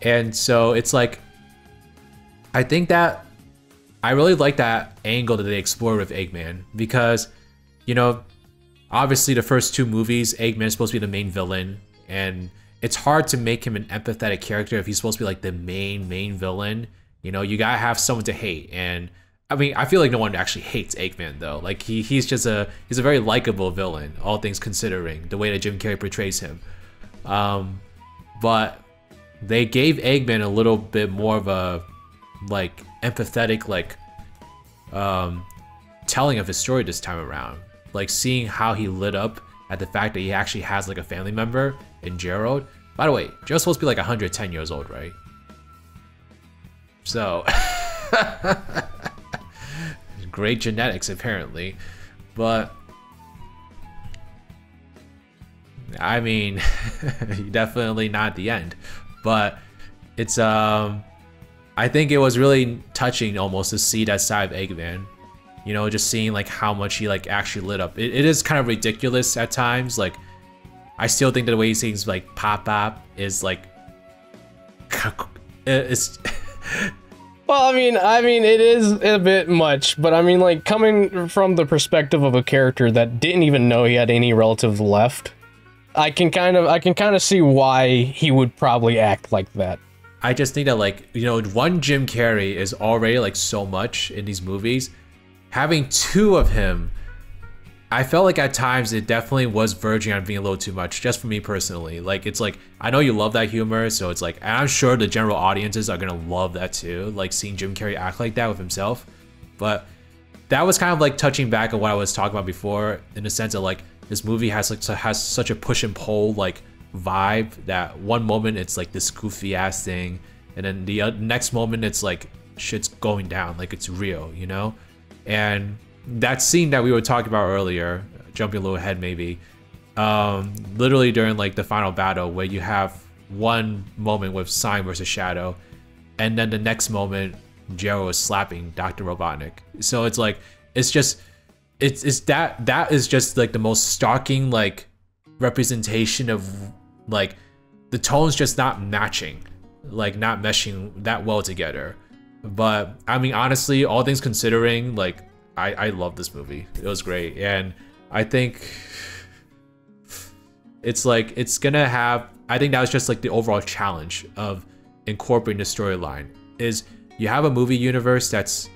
And so it's like, I think that I really like that angle that they explored with Eggman, because, you know, obviously the first two movies, Eggman is supposed to be the main villain, and it's hard to make him an empathetic character if he's supposed to be like the main villain. You know, you gotta have someone to hate, and I mean, I feel like no one actually hates Eggman though. Like he's a very likable villain, all things considering, the way that Jim Carrey portrays him. But they gave Eggman a little bit more of a like empathetic like telling of his story this time around. Like seeing how he lit up at the fact that he actually has like a family member in Gerald. By the way, Gerald's supposed to be like 110 years old, right? So great genetics apparently, but I mean definitely not at the end. But it's I think it was really touching almost to see that side of Eggman. You know, just seeing like how much he like actually lit up. It is kind of ridiculous at times. Like, I still think that the way he sings like "Pop Pop" is like, it's. Well, I mean, it is a bit much, but I mean, like coming from the perspective of a character that didn't even know he had any relatives left, I can kind of see why he would probably act like that. I just think that like, you know, one Jim Carrey is already like so much in these movies. Having two of him, I felt like at times it definitely was verging on being a little too much, just for me personally. Like, it's like, I know you love that humor, so it's like, and I'm sure the general audiences are gonna love that too, like seeing Jim Carrey act like that with himself. But that was kind of like touching back on what I was talking about before, in the sense of like, this movie has such a push and pull like vibe that one moment it's like this goofy ass thing, and then the next moment it's like shit's going down, like it's real, you know? And that scene that we were talking about earlier, jumping a little ahead maybe, literally during like the final battle where you have one moment with Sign versus Shadow, and then the next moment Jero is slapping Dr. Robotnik. So it's like, it's just, it's that is just like the most stalking like representation of like the tones just not matching, like not meshing that well together. But I mean, honestly, all things considering, like I love this movie. It was great, and I think it's like it's gonna have. I think that was just like the overall challenge of incorporating the storyline. Is you have a movie universe that's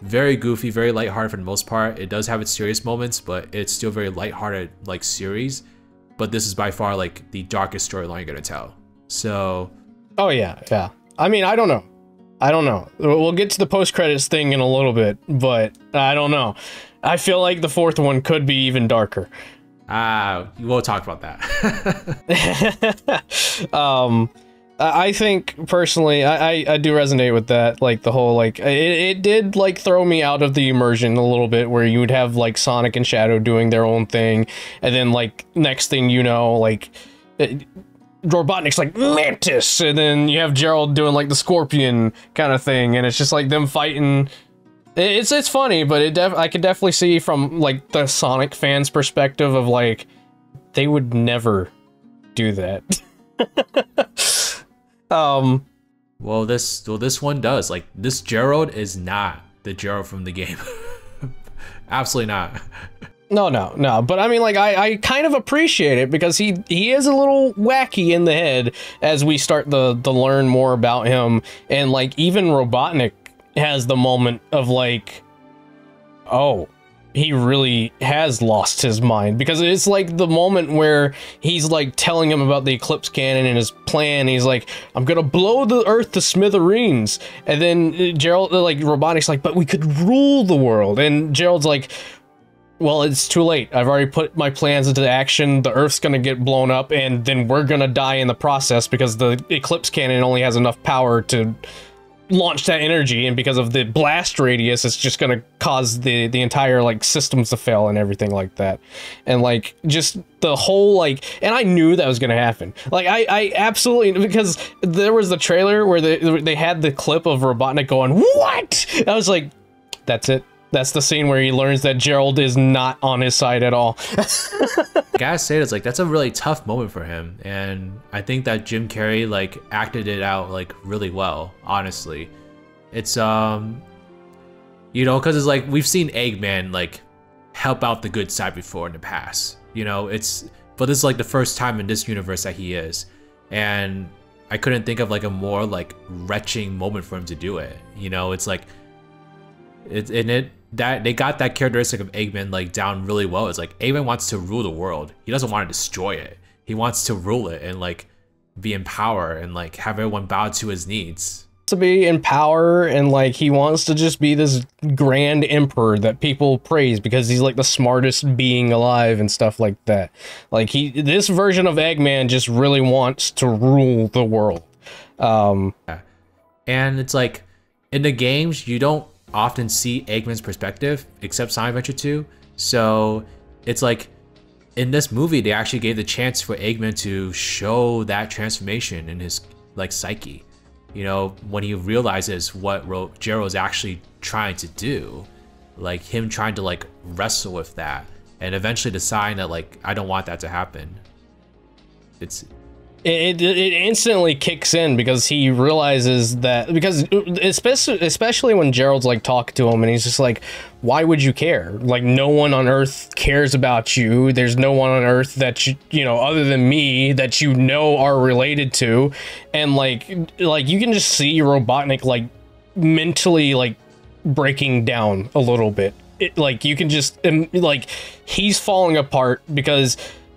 very goofy, very lighthearted for the most part. It does have its serious moments, but it's still very lighthearted like series. But this is by far like the darkest storyline you're gonna tell. So, oh yeah. I mean, I don't know. We'll get to the post-credits thing in a little bit, but I don't know. I feel like the fourth one could be even darker. We'll talk about that. I think personally, I do resonate with that. Like the whole like it did like throw me out of the immersion a little bit, where you would have like Sonic and Shadow doing their own thing, and then like next thing you know, like Robotnik's like Mantis, and then you have Gerald doing like the Scorpion kind of thing, and it's just like them fighting. It's funny, but I could definitely see from like the Sonic fans' perspective of like they would never do that. Well, this one does. Like, this Gerald is not the Gerald from the game. Absolutely not. No, but I mean, like, I kind of appreciate it because he is a little wacky in the head as we start to learn more about him, and like even Robotnik has the moment of like, oh, he really has lost his mind, because it's like the moment where he's like telling him about the Eclipse Cannon and his plan. He's like, I'm gonna blow the Earth to smithereens, and then Gerald, like Robotnik's like, but we could rule the world, and Gerald's like, well, it's too late. I've already put my plans into action. The Earth's gonna get blown up, and then we're gonna die in the process because the Eclipse Cannon only has enough power to launch that energy, and because of the blast radius, it's just gonna cause the entire like systems to fail and everything like that. And like just the whole like, and I knew that was gonna happen. Like I absolutely, because there was the trailer where they had the clip of Robotnik going, "What?" I was like, that's it. That's the scene where he learns that Gerald is not on his side at all. Gotta say, it's like, that's a really tough moment for him, and I think that Jim Carrey like acted it out like really well, honestly. It's you know, because it's like we've seen Eggman like help out the good side before in the past, you know. But this is like the first time in this universe that he is, and I couldn't think of like a more like retching moment for him to do it, you know. It's like that they got that characteristic of Eggman like down really well. It's like Eggman wants to rule the world. He doesn't want to destroy it. He wants to rule it and like be in power and like have everyone bow to his needs. To be in power, and like he wants to just be this grand emperor that people praise because he's like the smartest being alive and stuff like that. Like this version of Eggman just really wants to rule the world. And it's like in the games you don't often see Eggman's perspective except Sonic Adventure 2. So it's like in this movie they actually gave the chance for Eggman to show that transformation in his like psyche. You know, when he realizes what Gero's actually trying to do, like him trying to like wrestle with that and eventually decide that like, I don't want that to happen. It instantly kicks in because he realizes that, because especially when Gerald's like talking to him and he's just like, why would you care? Like no one on Earth cares about you. There's no one on Earth that you know, other than me, that you know are related to. And like you can just see Robotnik like mentally like breaking down a little bit. Like you can just like he's falling apart because.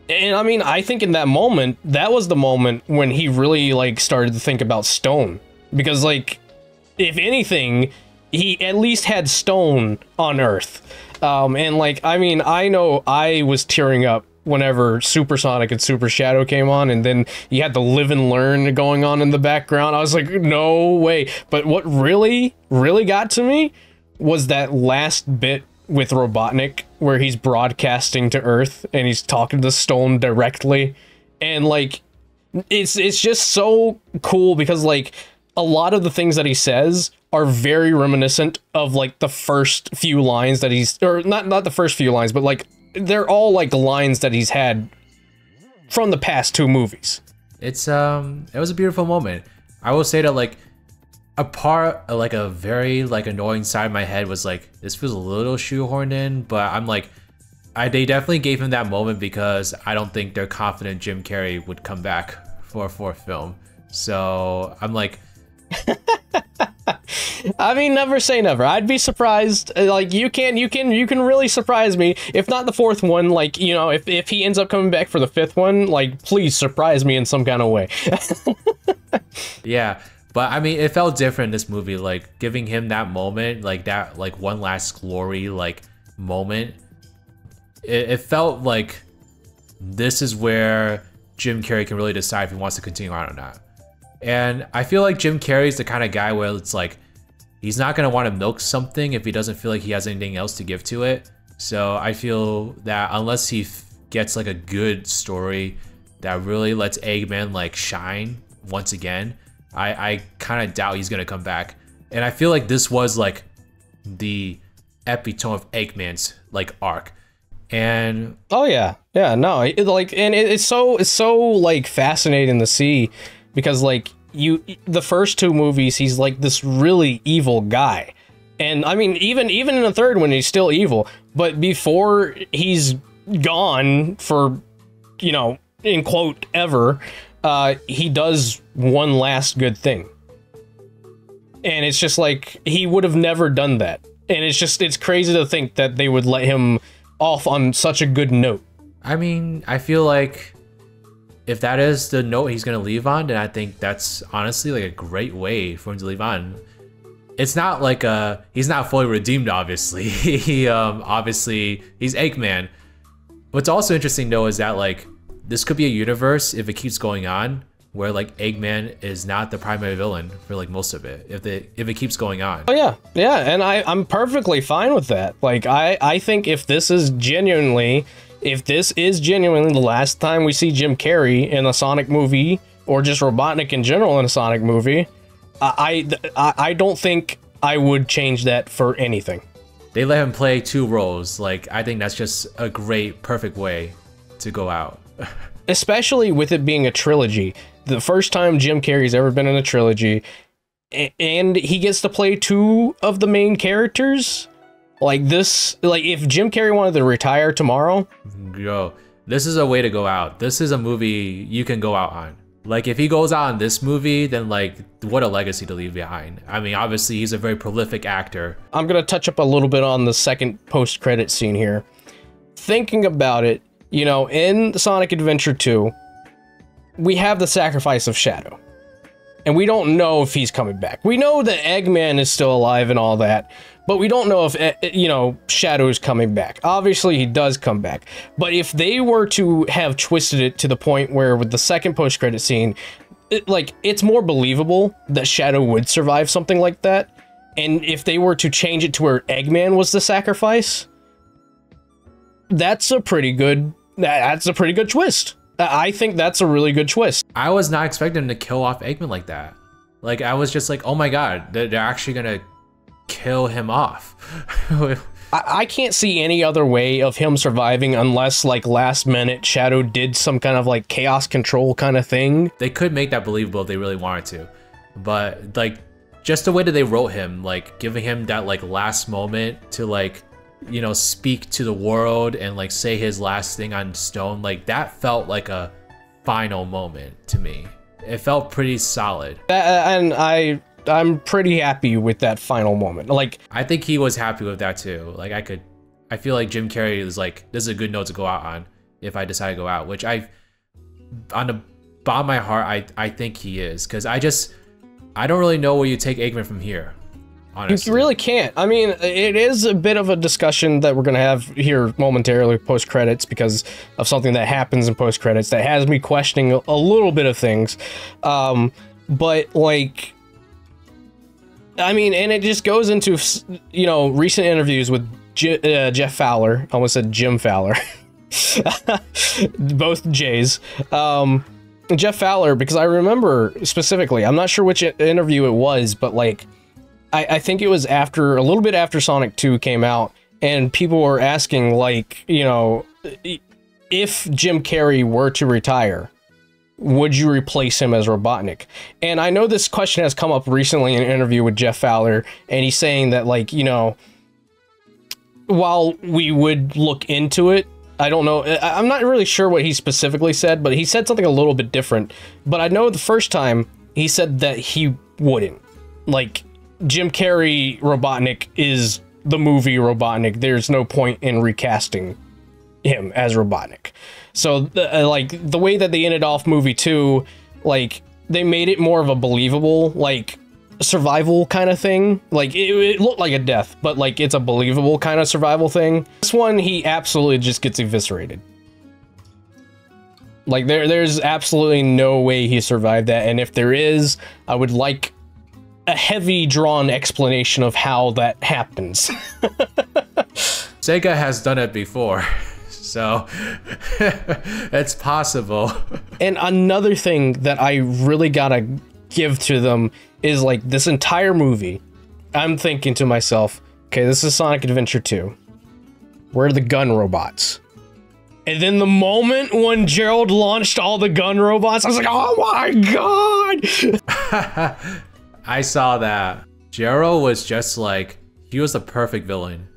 And I mean, I think in that moment, that was the moment when he really like started to think about Stone, because like, if anything, he at least had Stone on Earth. And like, I mean, I know I was tearing up whenever Supersonic and Super Shadow came on, and then you had the Live and Learn going on in the background. I was like, no way. But what really got to me was that last bit with Robotnik, where he's broadcasting to Earth and he's talking to Stone directly, and like it's just so cool because like a lot of the things that he says are very reminiscent of like the first few lines that he's, or not the first few lines, but like they're all like lines that he's had from the past two movies. It was a beautiful moment. I will say that like a part, like a very like annoying side of my head was like, this feels a little shoehorned in, but I'm like, they definitely gave him that moment because I don't think they're confident Jim Carrey would come back for a fourth film. So I'm like, I mean, never say never. I'd be surprised. Like you can really surprise me. If not the fourth one, like, you know, if he ends up coming back for the fifth one, like please surprise me in some kind of way. Yeah. But I mean, it felt different in this movie, like giving him that moment, like that, like one last glory, like moment. It felt like this is where Jim Carrey can really decide if he wants to continue on or not. And I feel like Jim Carrey's the kind of guy where it's like, he's not going to want to milk something if he doesn't feel like he has anything else to give to it. So I feel that unless he gets like a good story that really lets Eggman like shine once again, I kind of doubt he's gonna come back. And I feel like this was like the epitome of Eggman's like arc. And oh yeah, no, it's so like fascinating to see, because like the first two movies he's like this really evil guy, and I mean even in the third one he's still evil, but before he's gone for, you know, in quote ever, he does one last good thing. And it's just like, he would have never done that. And it's crazy to think that they would let him off on such a good note. I mean, I feel like if that is the note he's going to leave on, then I think that's honestly like a great way for him to leave on. It's not like he's not fully redeemed, obviously. Obviously, he's Eggman. What's also interesting though is that like, this could be a universe, if it keeps going on, where like Eggman is not the primary villain for like most of it, if it keeps going on. Oh yeah, and I'm perfectly fine with that. Like I think if this is genuinely the last time we see Jim Carrey in a Sonic movie, or just Robotnik in general in a Sonic movie, I don't think I would change that for anything. They let him play two roles. Like I think that's just a great, perfect way to go out. Especially with it being a trilogy. The first time Jim Carrey's ever been in a trilogy, and he gets to play two of the main characters. Like this, like if Jim Carrey wanted to retire tomorrow, yo, this is a way to go out. This is a movie you can go out on. Like if he goes out in this movie, then like what a legacy to leave behind. I mean, obviously he's a very prolific actor. I'm gonna touch up a little bit on the second post-credit scene here. Thinking about it, you know, in Sonic Adventure 2, we have the sacrifice of Shadow. And we don't know if he's coming back. We know that Eggman is still alive and all that, but we don't know if, you know, Shadow is coming back. Obviously, he does come back. But if they were to have twisted it to the point where with the second post-credit scene, it's more believable that Shadow would survive something like that. And if they were to change it to where Eggman was the sacrifice, that's a pretty good twist. I think that's a really good twist. I was not expecting them to kill off Eggman like that. Like, I was just like, oh my god, they're actually gonna kill him off. I can't see any other way of him surviving unless, like, last minute Shadow did some kind of, like, chaos control kind of thing. They could make that believable if they really wanted to. But, like, just the way that they wrote him, like, giving him that, like, last moment to, like, you know, speak to the world and like say his last thing on stone, like that felt like a final moment to me. It felt pretty solid. And I'm pretty happy with that final moment. Like, I think he was happy with that too. Like I feel like Jim Carrey is like, this is a good note to go out on if I decide to go out, which on the bottom of my heart, I think he is. Cause I don't really know where you take Eggman from here. Honestly. You really can't. I mean, it is a bit of a discussion that we're going to have here momentarily post-credits because of something that happens in post-credits that has me questioning a little bit of things. But, like, I mean, and it just goes into, you know, recent interviews with Jeff Fowler. I almost said Jim Fowler. Both J's. Jeff Fowler, because I remember specifically, I'm not sure which interview it was, but, like, I think it was a little bit after Sonic 2 came out, and people were asking, like, you know, if Jim Carrey were to retire, would you replace him as Robotnik? And I know this question has come up recently in an interview with Jeff Fowler, and he's saying that, like, you know, while we would look into it, I don't know, I'm not really sure what he specifically said, but he said something a little bit different. But I know the first time he said that he wouldn't. Like, Jim Carrey Robotnik is the movie Robotnik. There's no point in recasting him as Robotnik. So, like, the way that they ended off movie 2, like, they made it more of a believable, like, survival kind of thing. Like, it looked like a death, but, like, it's a believable kind of survival thing. This one, he absolutely just gets eviscerated. Like, there's absolutely no way he survived that, and if there is, I would like a heavy drawn explanation of how that happens. Sega has done it before, so it's possible. And another thing that I really gotta give to them is, like, this entire movie, I'm thinking to myself, okay, this is Sonic Adventure 2. Where are the gun robots? And then the moment when Gerald launched all the gun robots, I was like, oh my god! I saw that. Gerald was just like, he was the perfect villain,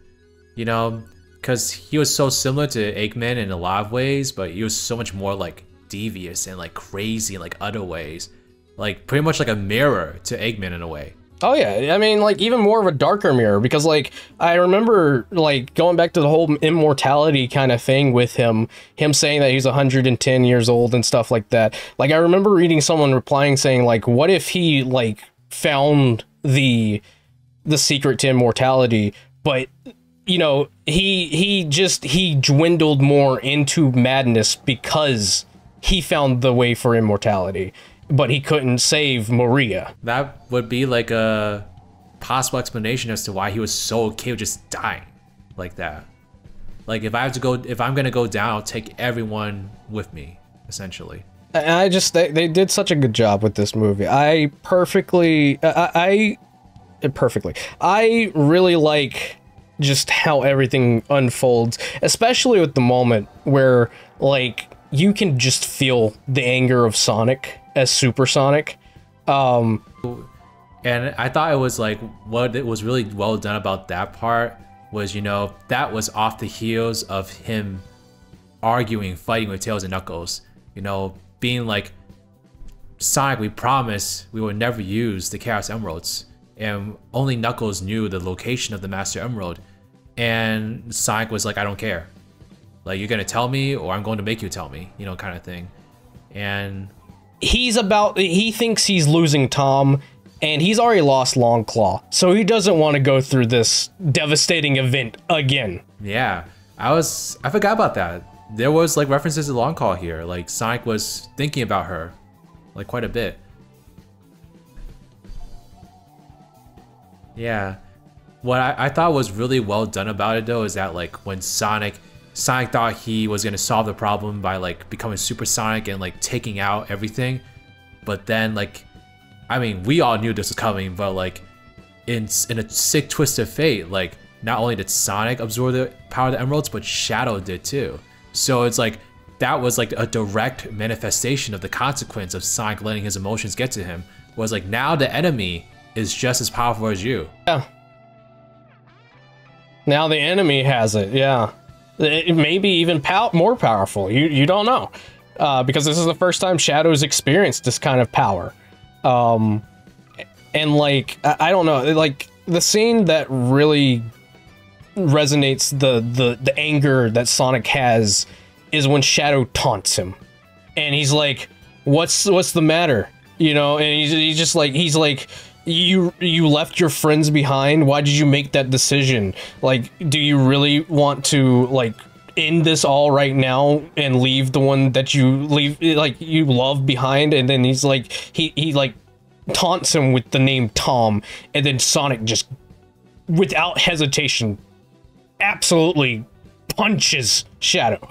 you know, because he was so similar to Eggman in a lot of ways, but he was so much more like devious and like crazy in like other ways. Like pretty much like a mirror to Eggman in a way. Oh yeah, I mean, like, even more of a darker mirror, because, like, I remember, like, going back to the whole immortality kind of thing with him saying that he's 110 years old and stuff like that. Like, I remember reading someone replying saying, like, what if he, like, found the secret to immortality, but, you know, he dwindled more into madness because he found the way for immortality, but he couldn't save Maria. That would be like a possible explanation as to why he was so okay with just dying like that. Like, if I'm gonna go down, I'll take everyone with me, essentially. And they did such a good job with this movie. I really like just how everything unfolds, especially with the moment where, like, you can just feel the anger of Sonic as Super Sonic. And I thought it was like, what it was really well done about that part was, you know, that was off the heels of him fighting with Tails and Knuckles, you know, being like, Sonic, we promise we will never use the Chaos Emeralds. And only Knuckles knew the location of the Master Emerald. And Sonic was like, I don't care. Like, you're gonna tell me, or I'm going to make you tell me, you know, kind of thing. And he thinks he's losing Tom, and he's already lost Longclaw, so he doesn't want to go through this devastating event again. Yeah, I forgot about that. There was like references to Longclaw here. Like Sonic was thinking about her, like quite a bit. Yeah, what I thought was really well done about it though is that like when Sonic thought he was gonna solve the problem by like becoming Super Sonic and like taking out everything, but then like, I mean, we all knew this was coming, but like in a sick twist of fate, like not only did Sonic absorb the power of the emeralds, but Shadow did too. So it's like that was like a direct manifestation of the consequence of Sonic letting his emotions get to him. Was like now the enemy is just as powerful as you. Yeah. Now the enemy has it. Yeah. It may be even more powerful. You don't know, because this is the first time Shadow's experienced this kind of power. And like I don't know, like the scene that really resonates the anger that Sonic has is when Shadow taunts him, and he's like, "What's the matter?" You know, and he's like. You left your friends behind. Why did you make that decision? Like, do you really want to like end this all right now and leave the one that you love behind? And then he's like, he like taunts him with the name Tom, and then Sonic just without hesitation absolutely punches Shadow.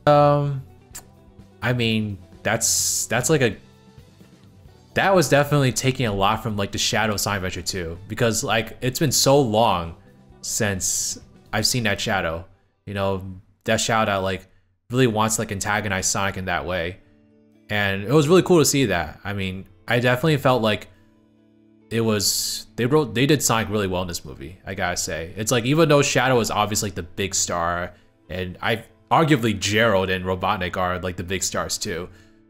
I mean, that was definitely taking a lot from like the Shadow Sonic Adventure 2, because like it's been so long since I've seen that Shadow, you know, that Shadow that like really wants to like antagonize Sonic in that way, and it was really cool to see that. I mean, I definitely felt like it was they did Sonic really well in this movie. I gotta say, it's like even though Shadow is obviously like the big star, and arguably Gerald and Robotnik are like the big stars too.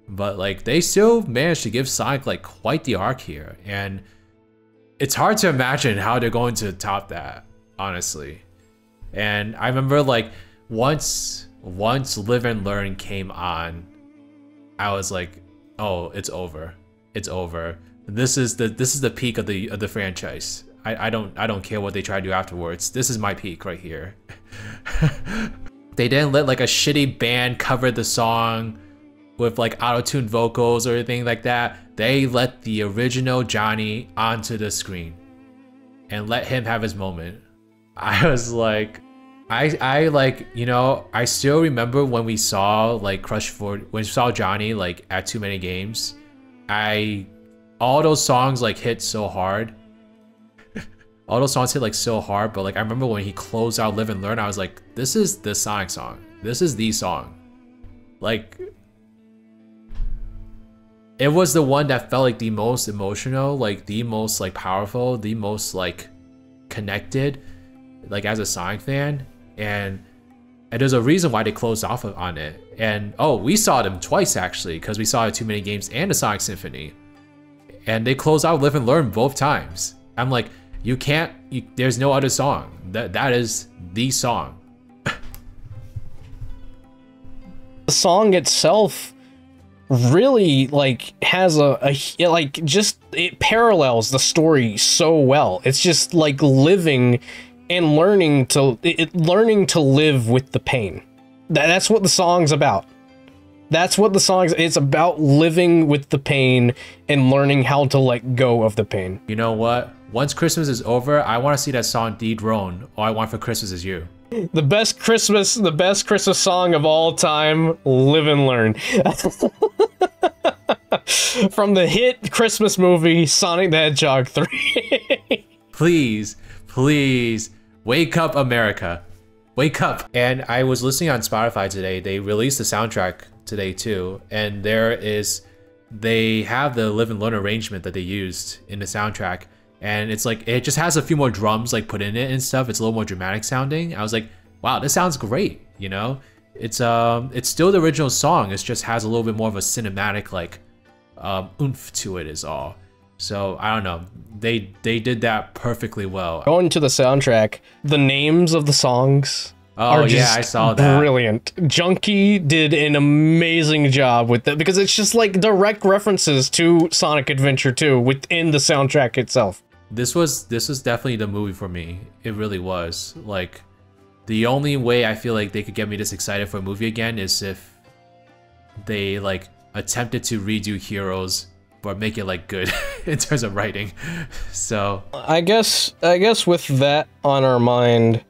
But like they still managed to give Sonic like quite the arc here, and it's hard to imagine how they're going to top that, honestly. And I remember like once Live and Learn came on, I was like, oh, it's over. It's over. This is the peak of the franchise. I don't care what they try to do afterwards. This is my peak right here. They didn't let like a shitty band cover the song with like auto-tuned vocals or anything like that. They let the original Johnny onto the screen and let him have his moment. I was like, I like, you know, I still remember when we saw like when we saw Johnny like at Too Many Games. All those songs like hit so hard. All those songs hit like so hard, but like I remember when he closed out Live and Learn, I was like, this is the Sonic song. This is the song. Like, it was the one that felt like the most emotional, like the most like powerful, the most like connected, like as a Sonic fan. And there's a reason why they closed off on it. And oh, we saw them twice actually, because we saw Too Many Games and the Sonic Symphony. And they closed out Live and Learn both times. I'm like, there's no other song. That is the song. The song itself really like has it parallels the story so well. It's just like living and learning to live with the pain. That's what the song's about. It's about living with the pain and learning how to let go of the pain. You know what? Once Christmas is over, I want to see that song dethroned. All I Want for Christmas Is You. The best Christmas song of all time, Live and Learn. From the hit Christmas movie, Sonic the Hedgehog 3. Please, wake up, America. Wake up. And I was listening on Spotify today. They released the soundtrack today too. And they have the Live and Learn arrangement that they used in the soundtrack. And it's like, it just has a few more drums like put in it and stuff. It's a little more dramatic sounding. I was like, wow, this sounds great. You know, it's still the original song. It just has a little bit more of a cinematic like oomph to it is all. So I don't know. They did that perfectly well. Going to the soundtrack, the names of the songs Oh yeah, I saw that. Brilliant. Junkie did an amazing job with that because it's just like direct references to Sonic Adventure 2 within the soundtrack itself. This was definitely the movie for me. It really was. Like, the only way I feel like they could get me this excited for a movie again is if they like attempted to redo Heroes but make it like good in terms of writing. So I guess with that on our mind,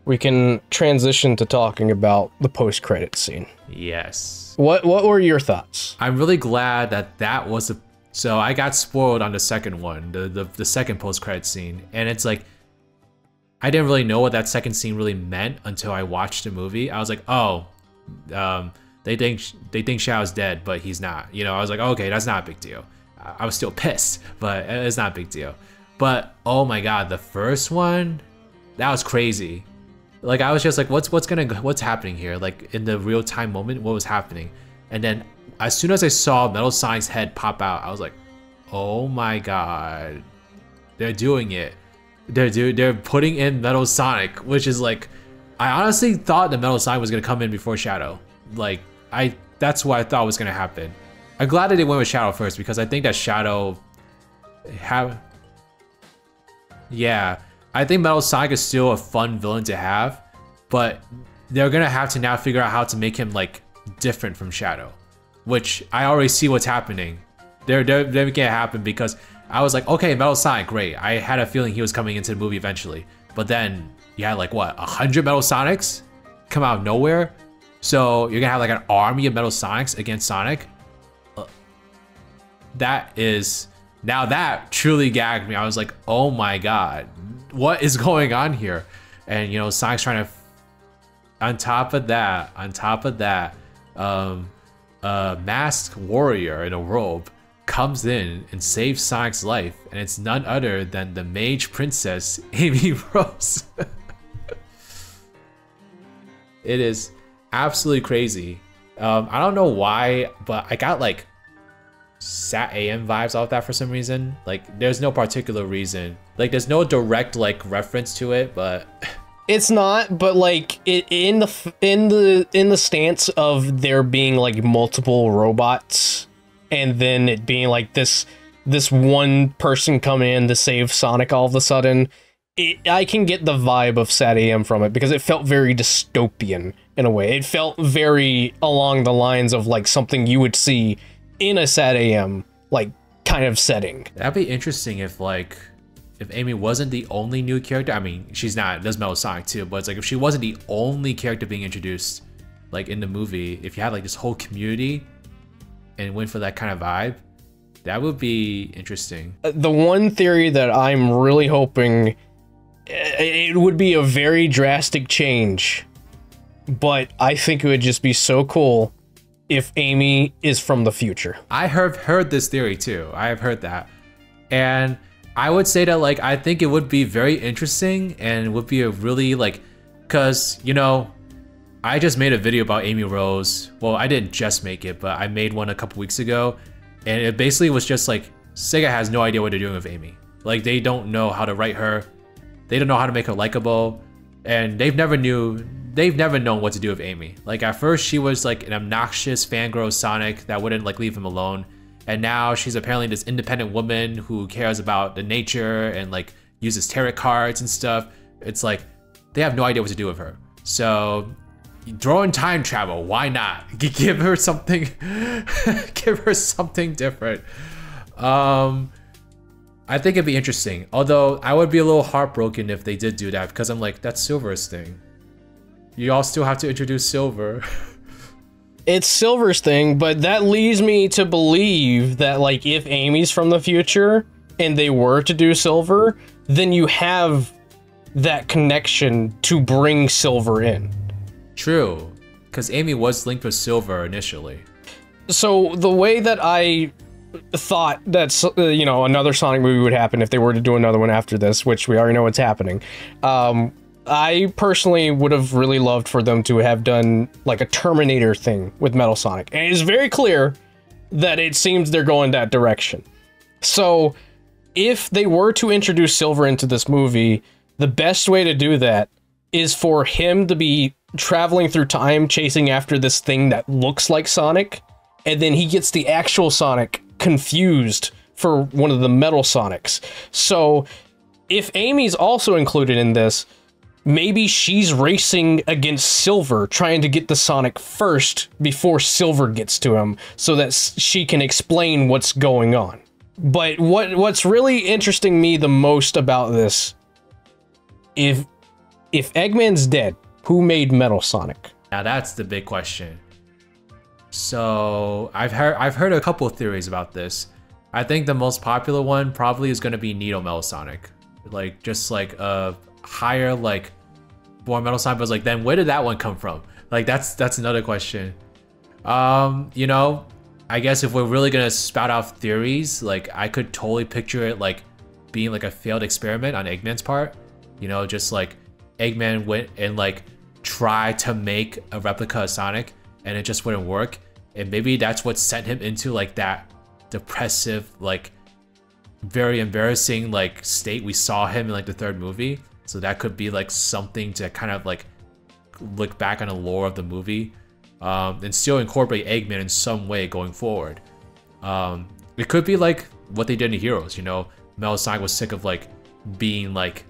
we can transition to talking about the post-credits scene. yes. What were your thoughts? I'm really glad that was a... So I got spoiled on the second one, the second post-credit scene, and it's like, I didn't really know what that second scene really meant until I watched the movie. I was like, oh, they think Shadow's dead, but he's not. You know, I was like, okay, that's not a big deal. I was still pissed, but it's not a big deal. But oh my god, the first one, that was crazy. Like, I was just like, what's happening here? Like, in the real time moment, what was happening? And then as soon as I saw Metal Sonic's head pop out, I was like, oh my god, they're doing it. They're putting in Metal Sonic, which is like, I honestly thought that Metal Sonic was gonna come in before Shadow. Like, that's what I thought was gonna happen. I'm glad that they went with Shadow first because I think that Shadow yeah, I think Metal Sonic is still a fun villain to have, but they're gonna have to now figure out how to make him like different from Shadow, which I already see what's happening. They're making it happen because I was like, okay, Metal Sonic, great. I had a feeling he was coming into the movie eventually, but then you had like what, 100 Metal Sonics come out of nowhere. So you're gonna have like an army of Metal Sonics against Sonic. That truly gagged me. I was like, oh my god, what is going on here? And you know, Sonic's trying to, on top of that, a masked warrior in a robe comes in and saves Sonic's life, and it's none other than the mage princess, Amy Rose. It is absolutely crazy. I don't know why, but I got like Sat AM vibes off that for some reason. Like, there's no particular reason. Like, there's no direct like reference to it, but it's not. But like, in the stance of there being like multiple robots, and then it being like this one person coming in to save Sonic all of a sudden, I can get the vibe of Sat AM from it because it felt very dystopian in a way. It felt very along the lines of like something you would see in a Sat AM like kind of setting. That'd be interesting if like, if Amy wasn't the only new character. I mean, she's not, there's Metal Sonic too, but it's like if she wasn't the only character being introduced like in the movie, if you had like this whole community and went for that kind of vibe, that would be interesting. The one theory that I'm really hoping, it would be a very drastic change, but I think it would just be so cool if Amy is from the future. I have heard this theory too. I have heard that. And I would say that like, I think it would be very interesting and would be a really like, cause you know, I just made a video about Amy Rose. Well, I didn't just make it, but I made one a couple weeks ago. And it basically was just like, Sega has no idea what they're doing with Amy. Like, they don't know how to write her. They don't know how to make her likable. And they've never known what to do with Amy. Like, at first she was like an obnoxious fangirl Sonic that wouldn't like leave him alone. And now she's apparently this independent woman who cares about the nature and like uses tarot cards and stuff. It's like, they have no idea what to do with her. So throw in time travel, why not? Give her something, give her something different. I think it'd be interesting. Although I would be a little heartbroken if they did do that, because I'm like, that's Silver's thing. You all still have to introduce Silver. It's Silver's thing, but that leads me to believe that like if Amy's from the future and they were to do Silver, then you have that connection to bring Silver in. True, because Amy was linked with Silver initially. So the way that I thought that, you know, another Sonic movie would happen if they were to do another one after this, which we already know what's happening, I personally would have really loved for them to have done like a Terminator thing with Metal Sonic. And it is very clear that it seems they're going that direction. So if they were to introduce Silver into this movie, the best way to do that is for him to be traveling through time, chasing after this thing that looks like Sonic, and then he gets the actual Sonic confused for one of the Metal Sonics. So if Amy's also included in this, maybe she's racing against Silver, trying to get the Sonic first before Silver gets to him, so that she can explain what's going on. But what's really interesting me the most about this, if Eggman's dead, who made Metal Sonic? Now that's the big question. So I've heard a couple of theories about this. I think the most popular one probably is going to be Needle Metal Sonic, like just like a higher like born Metal Sonic. But like, then where did that one come from? Like that's another question. You know, I guess if we're really gonna spout out theories, like I could totally picture it like being like a failed experiment on Eggman's part. You know, just like Eggman went and like tried to make a replica of Sonic and it just wouldn't work. And maybe that's what sent him into like that depressive, like very embarrassing like state we saw him in like the third movie. So that could be like something to kind of like look back on the lore of the movie, and still incorporate Eggman in some way going forward. It could be like what they did in Heroes, you know, Metal Sonic was sick of like being like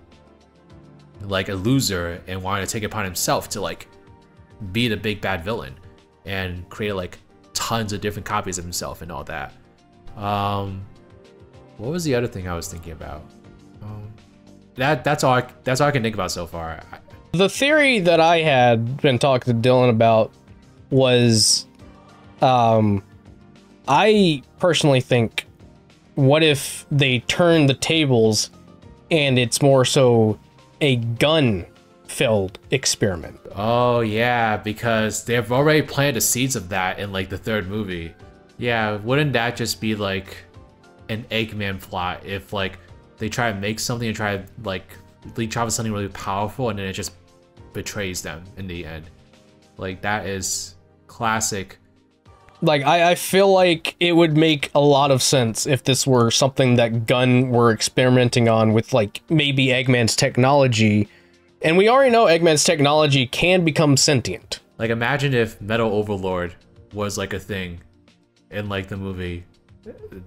a loser and wanted to take it upon himself to like be the big bad villain and create like tons of different copies of himself and all that. What was the other thing I was thinking about? That's all I can think about so far. The theory that I had been talking to Dylan about was, I personally think, what if they turn the tables and it's more so a gun-filled experiment? Oh yeah, because they've already planted the seeds of that in like the third movie. Yeah, wouldn't that just be like an Eggman plot if like they try to make something and try to like leech off something really powerful and then it just betrays them in the end? Like that is classic. Like I feel like it would make a lot of sense if this were something that Gunn were experimenting on with like maybe Eggman's technology. And we already know Eggman's technology can become sentient. Like imagine if Metal Overlord was like a thing in like the movie.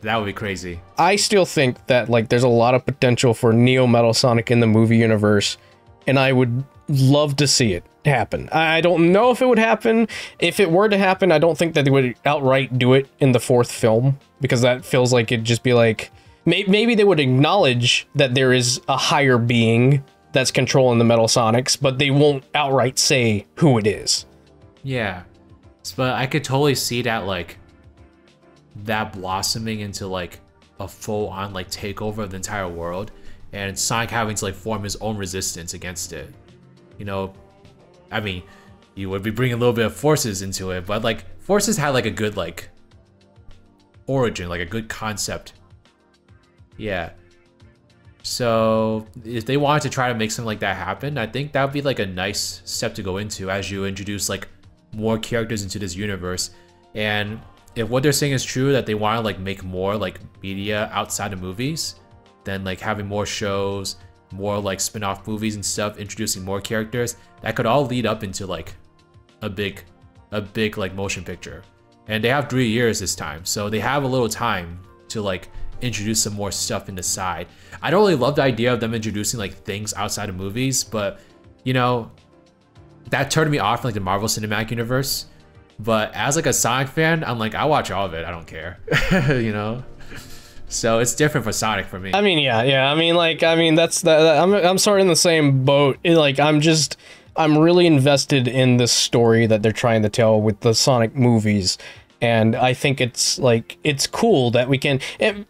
That would be crazy. I still think that like there's a lot of potential for Neo Metal Sonic in the movie universe, and I would love to see it happen. I don't know if it would happen. If it were to happen, I don't think that they would outright do it in the fourth film, because that feels like it'd just be like, maybe they would acknowledge that there is a higher being that's controlling the Metal Sonics, but they won't outright say who it is. Yeah, but I could totally see that like that blossoming into like a full-on like takeover of the entire world, and Sonic having to like form his own resistance against it. You know, I mean, you would be bringing a little bit of Forces into it, but like Forces had like a good like origin, like a good concept. Yeah. So if they wanted to try to make something like that happen, I think that would be like a nice step to go into as you introduce like more characters into this universe. And if what they're saying is true, that they want to like make more like media outside of movies, then like having more shows, more like spin-off movies and stuff, introducing more characters, that could all lead up into like a big like motion picture. And they have 3 years this time, so they have a little time to like introduce some more stuff in the side. I don't really love the idea of them introducing like things outside of movies, but you know, that turned me off from like the Marvel Cinematic Universe. But as like a Sonic fan, I'm like, I watch all of it, I don't care. You know? So it's different for Sonic for me. I mean, yeah. I mean, that's I'm sort of in the same boat. I'm really invested in this story that they're trying to tell with the Sonic movies. And I think it's like, it's cool that we can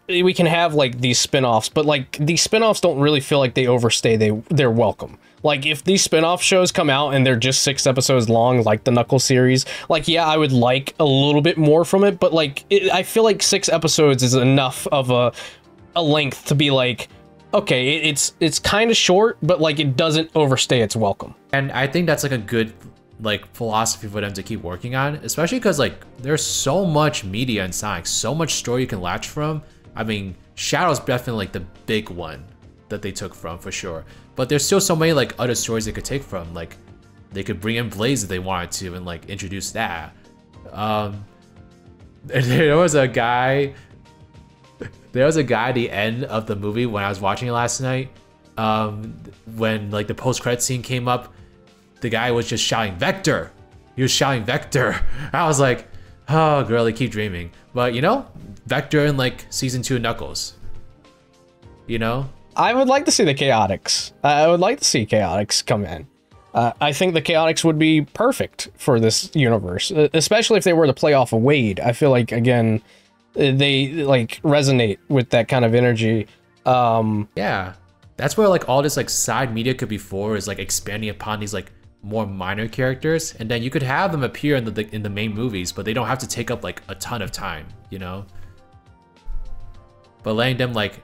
have like these spin-offs, but like these spin-offs don't really feel like they overstay their welcome. Like if these spin-off shows come out and they're just 6 episodes long, like the Knuckles series, like yeah, I would like a little bit more from it, but like I feel like 6 episodes is enough of a length to be like, okay, it's kind of short, but like it doesn't overstay its welcome. And I think that's like a good like philosophy for them to keep working on, especially because like there's so much media in Sonic, so much story you can latch from. I mean, Shadow's definitely like the big one, that they took from for sure. But there's still so many like other stories they could take from. Like they could bring in Blaze if they wanted to and like introduce that. There was a guy at the end of the movie when I was watching it last night. When like the post-credit scene came up, the guy was just shouting Vector. He was shouting Vector. I was like, oh girl, keep dreaming. But you know, Vector in like season 2 of Knuckles. You know? I would like to see the Chaotix. I would like to see Chaotix come in. I think the Chaotix would be perfect for this universe, especially if they were to play off of Wade. I feel like, again, they like resonate with that kind of energy. Yeah, that's where like all this like side media could be for, is like expanding upon these like more minor characters, and then you could have them appear in the main movies, but they don't have to take up like a ton of time, you know? But letting them like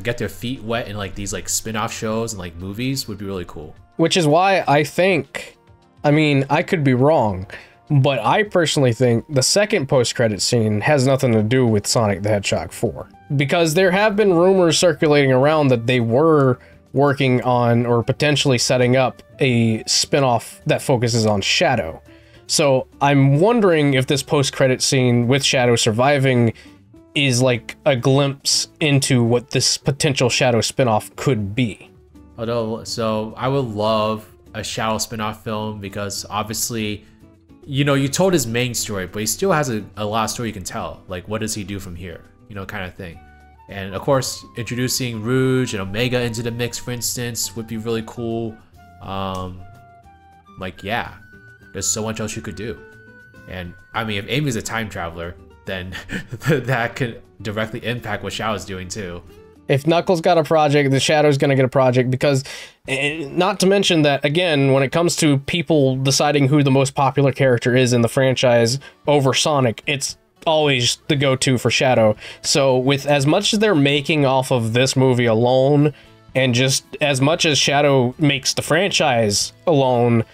get their feet wet in like these like spin-off shows and like movies would be really cool. Which is why I think, I mean, I could be wrong, but I personally think the second post-credit scene has nothing to do with Sonic the Hedgehog 4. Because there have been rumors circulating around that they were working on or potentially setting up a spin-off that focuses on Shadow. So I'm wondering if this post-credit scene with Shadow surviving is like a glimpse into what this potential Shadow spin-off could be. Although, so I would love a Shadow spin-off film because obviously, you know, you told his main story, but he still has a lot of story you can tell. Like, what does he do from here? You know, kind of thing. And of course, introducing Rouge and Omega into the mix, for instance, would be really cool. Like, yeah, there's so much else you could do. And I mean, if Amy's a time traveler, then that could directly impact what Shadow's doing too. If Knuckles got a project, the Shadow's gonna get a project, because not to mention that, again, when it comes to people deciding who the most popular character is in the franchise over Sonic, it's always the go-to for Shadow. So with as much as they're making off of this movie alone, and just as much as Shadow makes the franchise alone,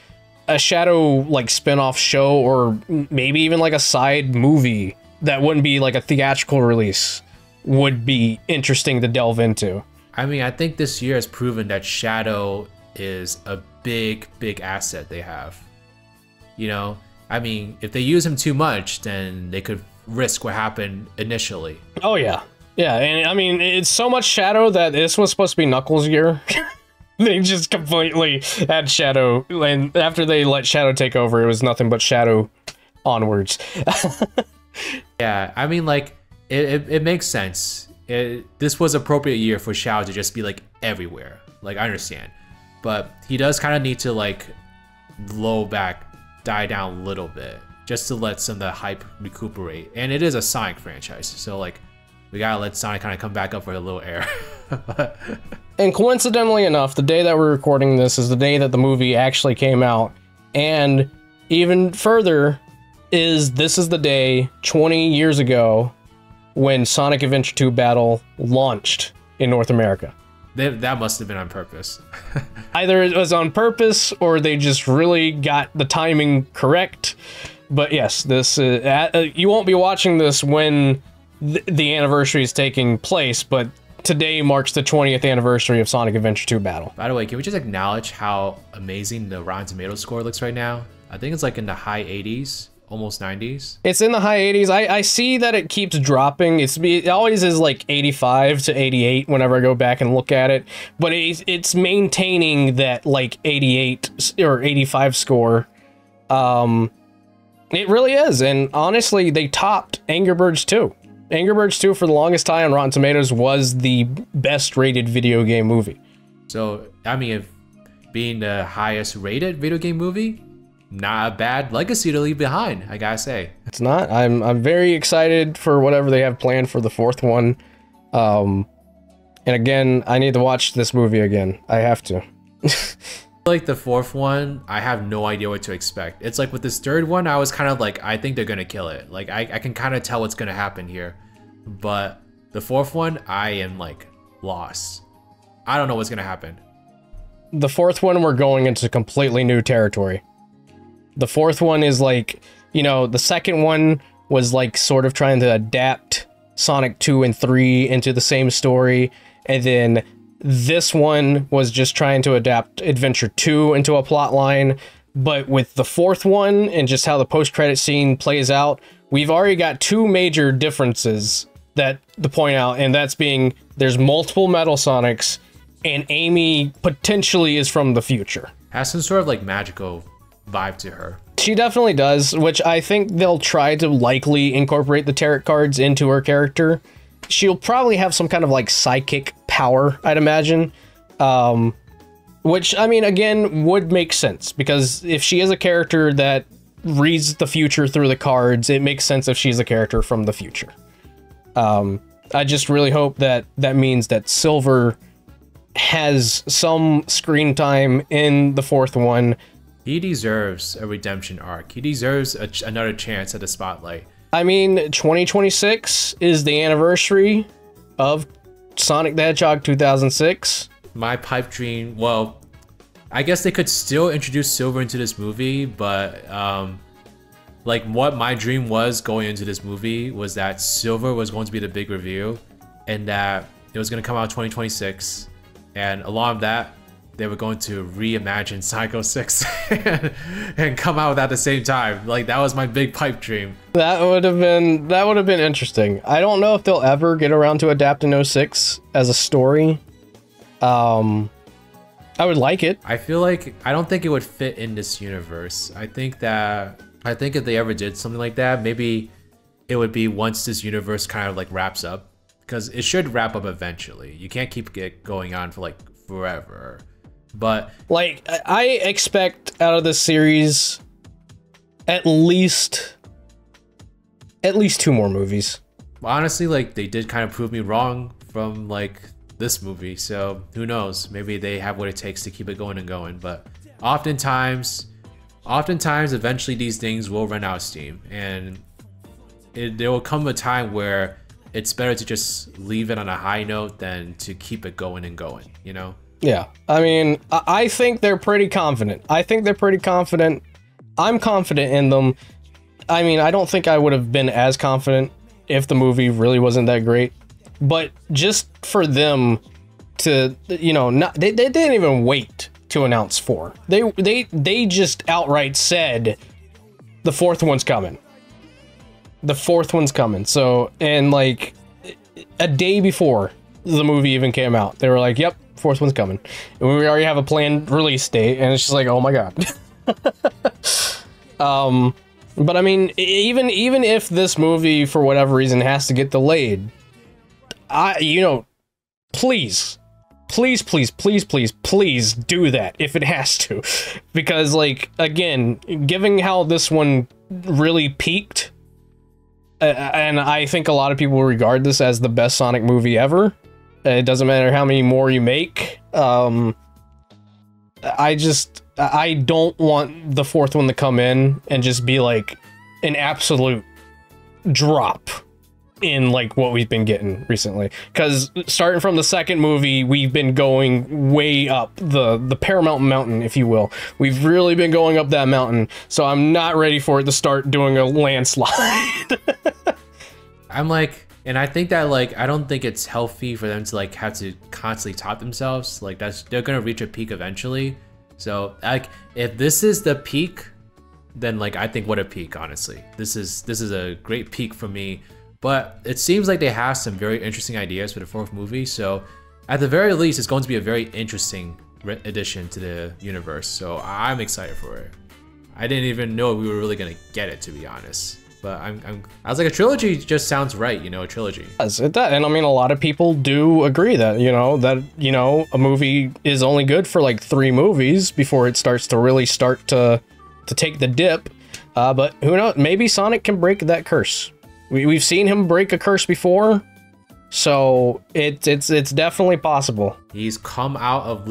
a Shadow like spin-off show, or maybe even like a side movie that wouldn't be like a theatrical release, would be interesting to delve into. I mean, I think this year has proven that Shadow is a big asset they have. You know, I mean, if they use him too much, then they could risk what happened initially. Oh yeah. Yeah, and I mean, it's so much Shadow that this was supposed to be Knuckles' year. They just completely had Shadow, and after they let Shadow take over, it was nothing but Shadow onwards. Yeah, I mean, like, it makes sense. This was appropriate year for Shadow to just be like everywhere. Like, I understand, but he does kind of need to like die down a little bit, just to let some of the hype recuperate. And it is a Sonic franchise, so like we gotta let Sonic kind of come back up for a little air. And coincidentally enough, the day that we're recording this is the day that the movie actually came out, and even further this is the day 20 years ago when Sonic Adventure 2 Battle launched in North America. That must have been on purpose. Either it was on purpose or they just really got the timing correct. But yes, this you won't be watching this when the anniversary is taking place, but today marks the 20th anniversary of Sonic Adventure 2 Battle. By the way, can we just acknowledge how amazing the Rotten Tomatoes score looks right now? I think it's like in the high 80s. Almost 90s. It's in the high 80s. I see that it keeps dropping. It always is like 85 to 88 whenever I go back and look at it. But it's maintaining that like 88 or 85 score. It really is. And honestly, they topped Angry Birds 2. Angry Birds 2 for the longest time on Rotten Tomatoes was the best rated video game movie. So, I mean, if being the highest rated video game movie, not a bad legacy to leave behind, I gotta say. It's not. I'm very excited for whatever they have planned for the fourth one. And again, I need to watch this movie again. I have to. Like the fourth one, I have no idea what to expect. It's like with this third one, I was kind of like, I think they're gonna kill it. Like I can kind of tell what's gonna happen here. But the fourth one, I am like lost. I don't know what's gonna happen. The fourth one, we're going into completely new territory. The fourth one is like, you know, the second one was like sort of trying to adapt Sonic 2 and 3 into the same story. And then This one was just trying to adapt Adventure 2 into a plot line, but with the fourth one and just how the post-credit scene plays out, we've already got two major differences that to point out, and that's being there's multiple Metal Sonics, and Amy potentially is from the future. Has some sort of like magical vibe to her. She definitely does, which I think they'll try to likely incorporate the tarot cards into her character. She'll probably have some kind of like psychic power, I'd imagine. Which, I mean, again, would make sense, because if she is a character that reads the future through the cards, it makes sense if she's a character from the future. I just really hope that that means that Silver has some screen time in the fourth one. He deserves a redemption arc. He deserves another chance at the spotlight. I mean, 2026 is the anniversary of Sonic the Hedgehog 2006. My pipe dream, well, I guess they could still introduce Silver into this movie, but like what my dream was going into this movie was that Silver was going to be the big reveal, and that it was going to come out in 2026, and along with that, they were going to reimagine Psycho 6 and come out at the same time. Like, that was my big pipe dream. That would have been interesting. I don't know if they'll ever get around to adapting 06 as a story. I would like it. I feel like I don't think it would fit in this universe. I think if they ever did something like that, maybe it would be once this universe kind of like wraps up, because it should wrap up eventually. You can't keep it going on for like forever. But like, I expect out of this series at least 2 more movies. Honestly, like, they did kind of prove me wrong from like this movie, so who knows, maybe they have what it takes to keep it going and going. But oftentimes eventually these things will run out of steam, and there will come a time where it's better to just leave it on a high note than to keep it going and going, you know? Yeah, I mean, I think they're pretty confident. I'm confident in them. I mean, I don't think I would have been as confident if the movie really wasn't that great. But just for them to, you know, they didn't even wait to announce 4. They just outright said the fourth one's coming. The fourth one's coming. So, and like a day before the movie even came out, they were like, "Yep, fourth one's coming," and we already have a planned release date, and it's just like, oh my god. But I mean, even if this movie for whatever reason has to get delayed, please do that if it has to, because like, again, given how this one really peaked, and I think a lot of people regard this as the best Sonic movie ever. It doesn't matter how many more you make. I don't want the fourth one to come in and just be like an absolute drop in like what we've been getting recently. Because starting from the second movie, we've been going way up the Paramount Mountain, if you will. We've really been going up that mountain. So I'm not ready for it to start doing a landslide. I'm like, and I think that like, I don't think it's healthy for them to like have to constantly top themselves. Like, they're gonna reach a peak eventually. So like, if this is the peak, then like, I think what a peak, honestly. This is a great peak for me. But it seems like they have some very interesting ideas for the fourth movie. So at the very least, it's going to be a very interesting addition to the universe. So I'm excited for it. I didn't even know we were really gonna get it, to be honest. But I was like, a trilogy just sounds right, you know, a trilogy. It does, and I mean, a lot of people do agree that, a movie is only good for like 3 movies before it starts to take the dip. But who knows? Maybe Sonic can break that curse. We've seen him break a curse before, so it's definitely possible. He's come out of the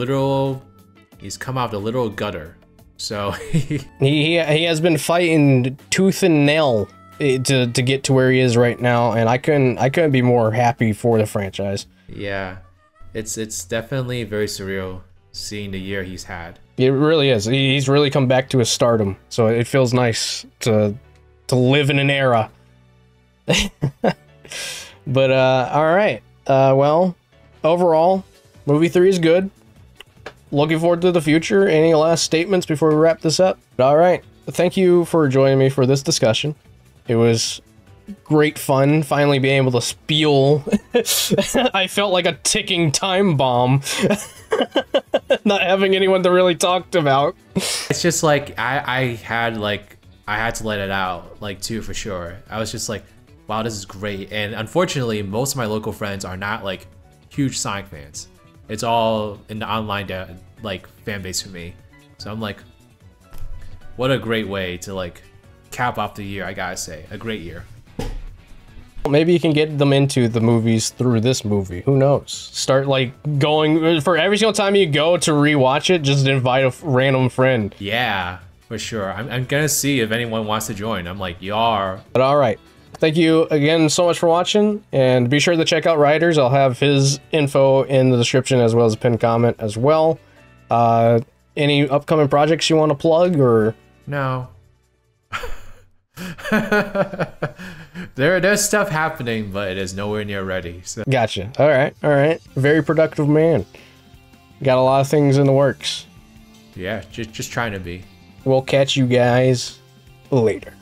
literal gutter. So he has been fighting tooth and nail to get to where he is right now, and I couldn't be more happy for the franchise. Yeah, it's definitely very surreal seeing the year he's had. It really is. He's really come back to his stardom, so it feels nice to live in an era. But all right. Well, overall, movie 3 is good. Looking forward to the future. Any last statements before we wrap this up? All right. Thank you for joining me for this discussion. It was great fun finally being able to spiel. I felt like a ticking time bomb. Not having anyone to really talk about. It's just like I had to let it out, like, too, for sure. I was just like, wow, this is great. And unfortunately, most of my local friends are not like huge Sonic fans. It's all in the online like fan base for me. So I'm like, what a great way to like cap off the year, I gotta say. A great year. Maybe you can get them into the movies through this movie. Who knows? Start like going for every single time you go to rewatch it, just invite a random friend. Yeah, for sure. I'm gonna see if anyone wants to join. I'm like, yar. But all right. Thank you again so much for watching, and be sure to check out Riders. I'll have his info in the description as well as a pinned comment as well. Any upcoming projects you want to plug, or? No. There's stuff happening, but it is nowhere near ready. So. Gotcha. All right. Very productive man. Got a lot of things in the works. Yeah, just trying to be. We'll catch you guys later.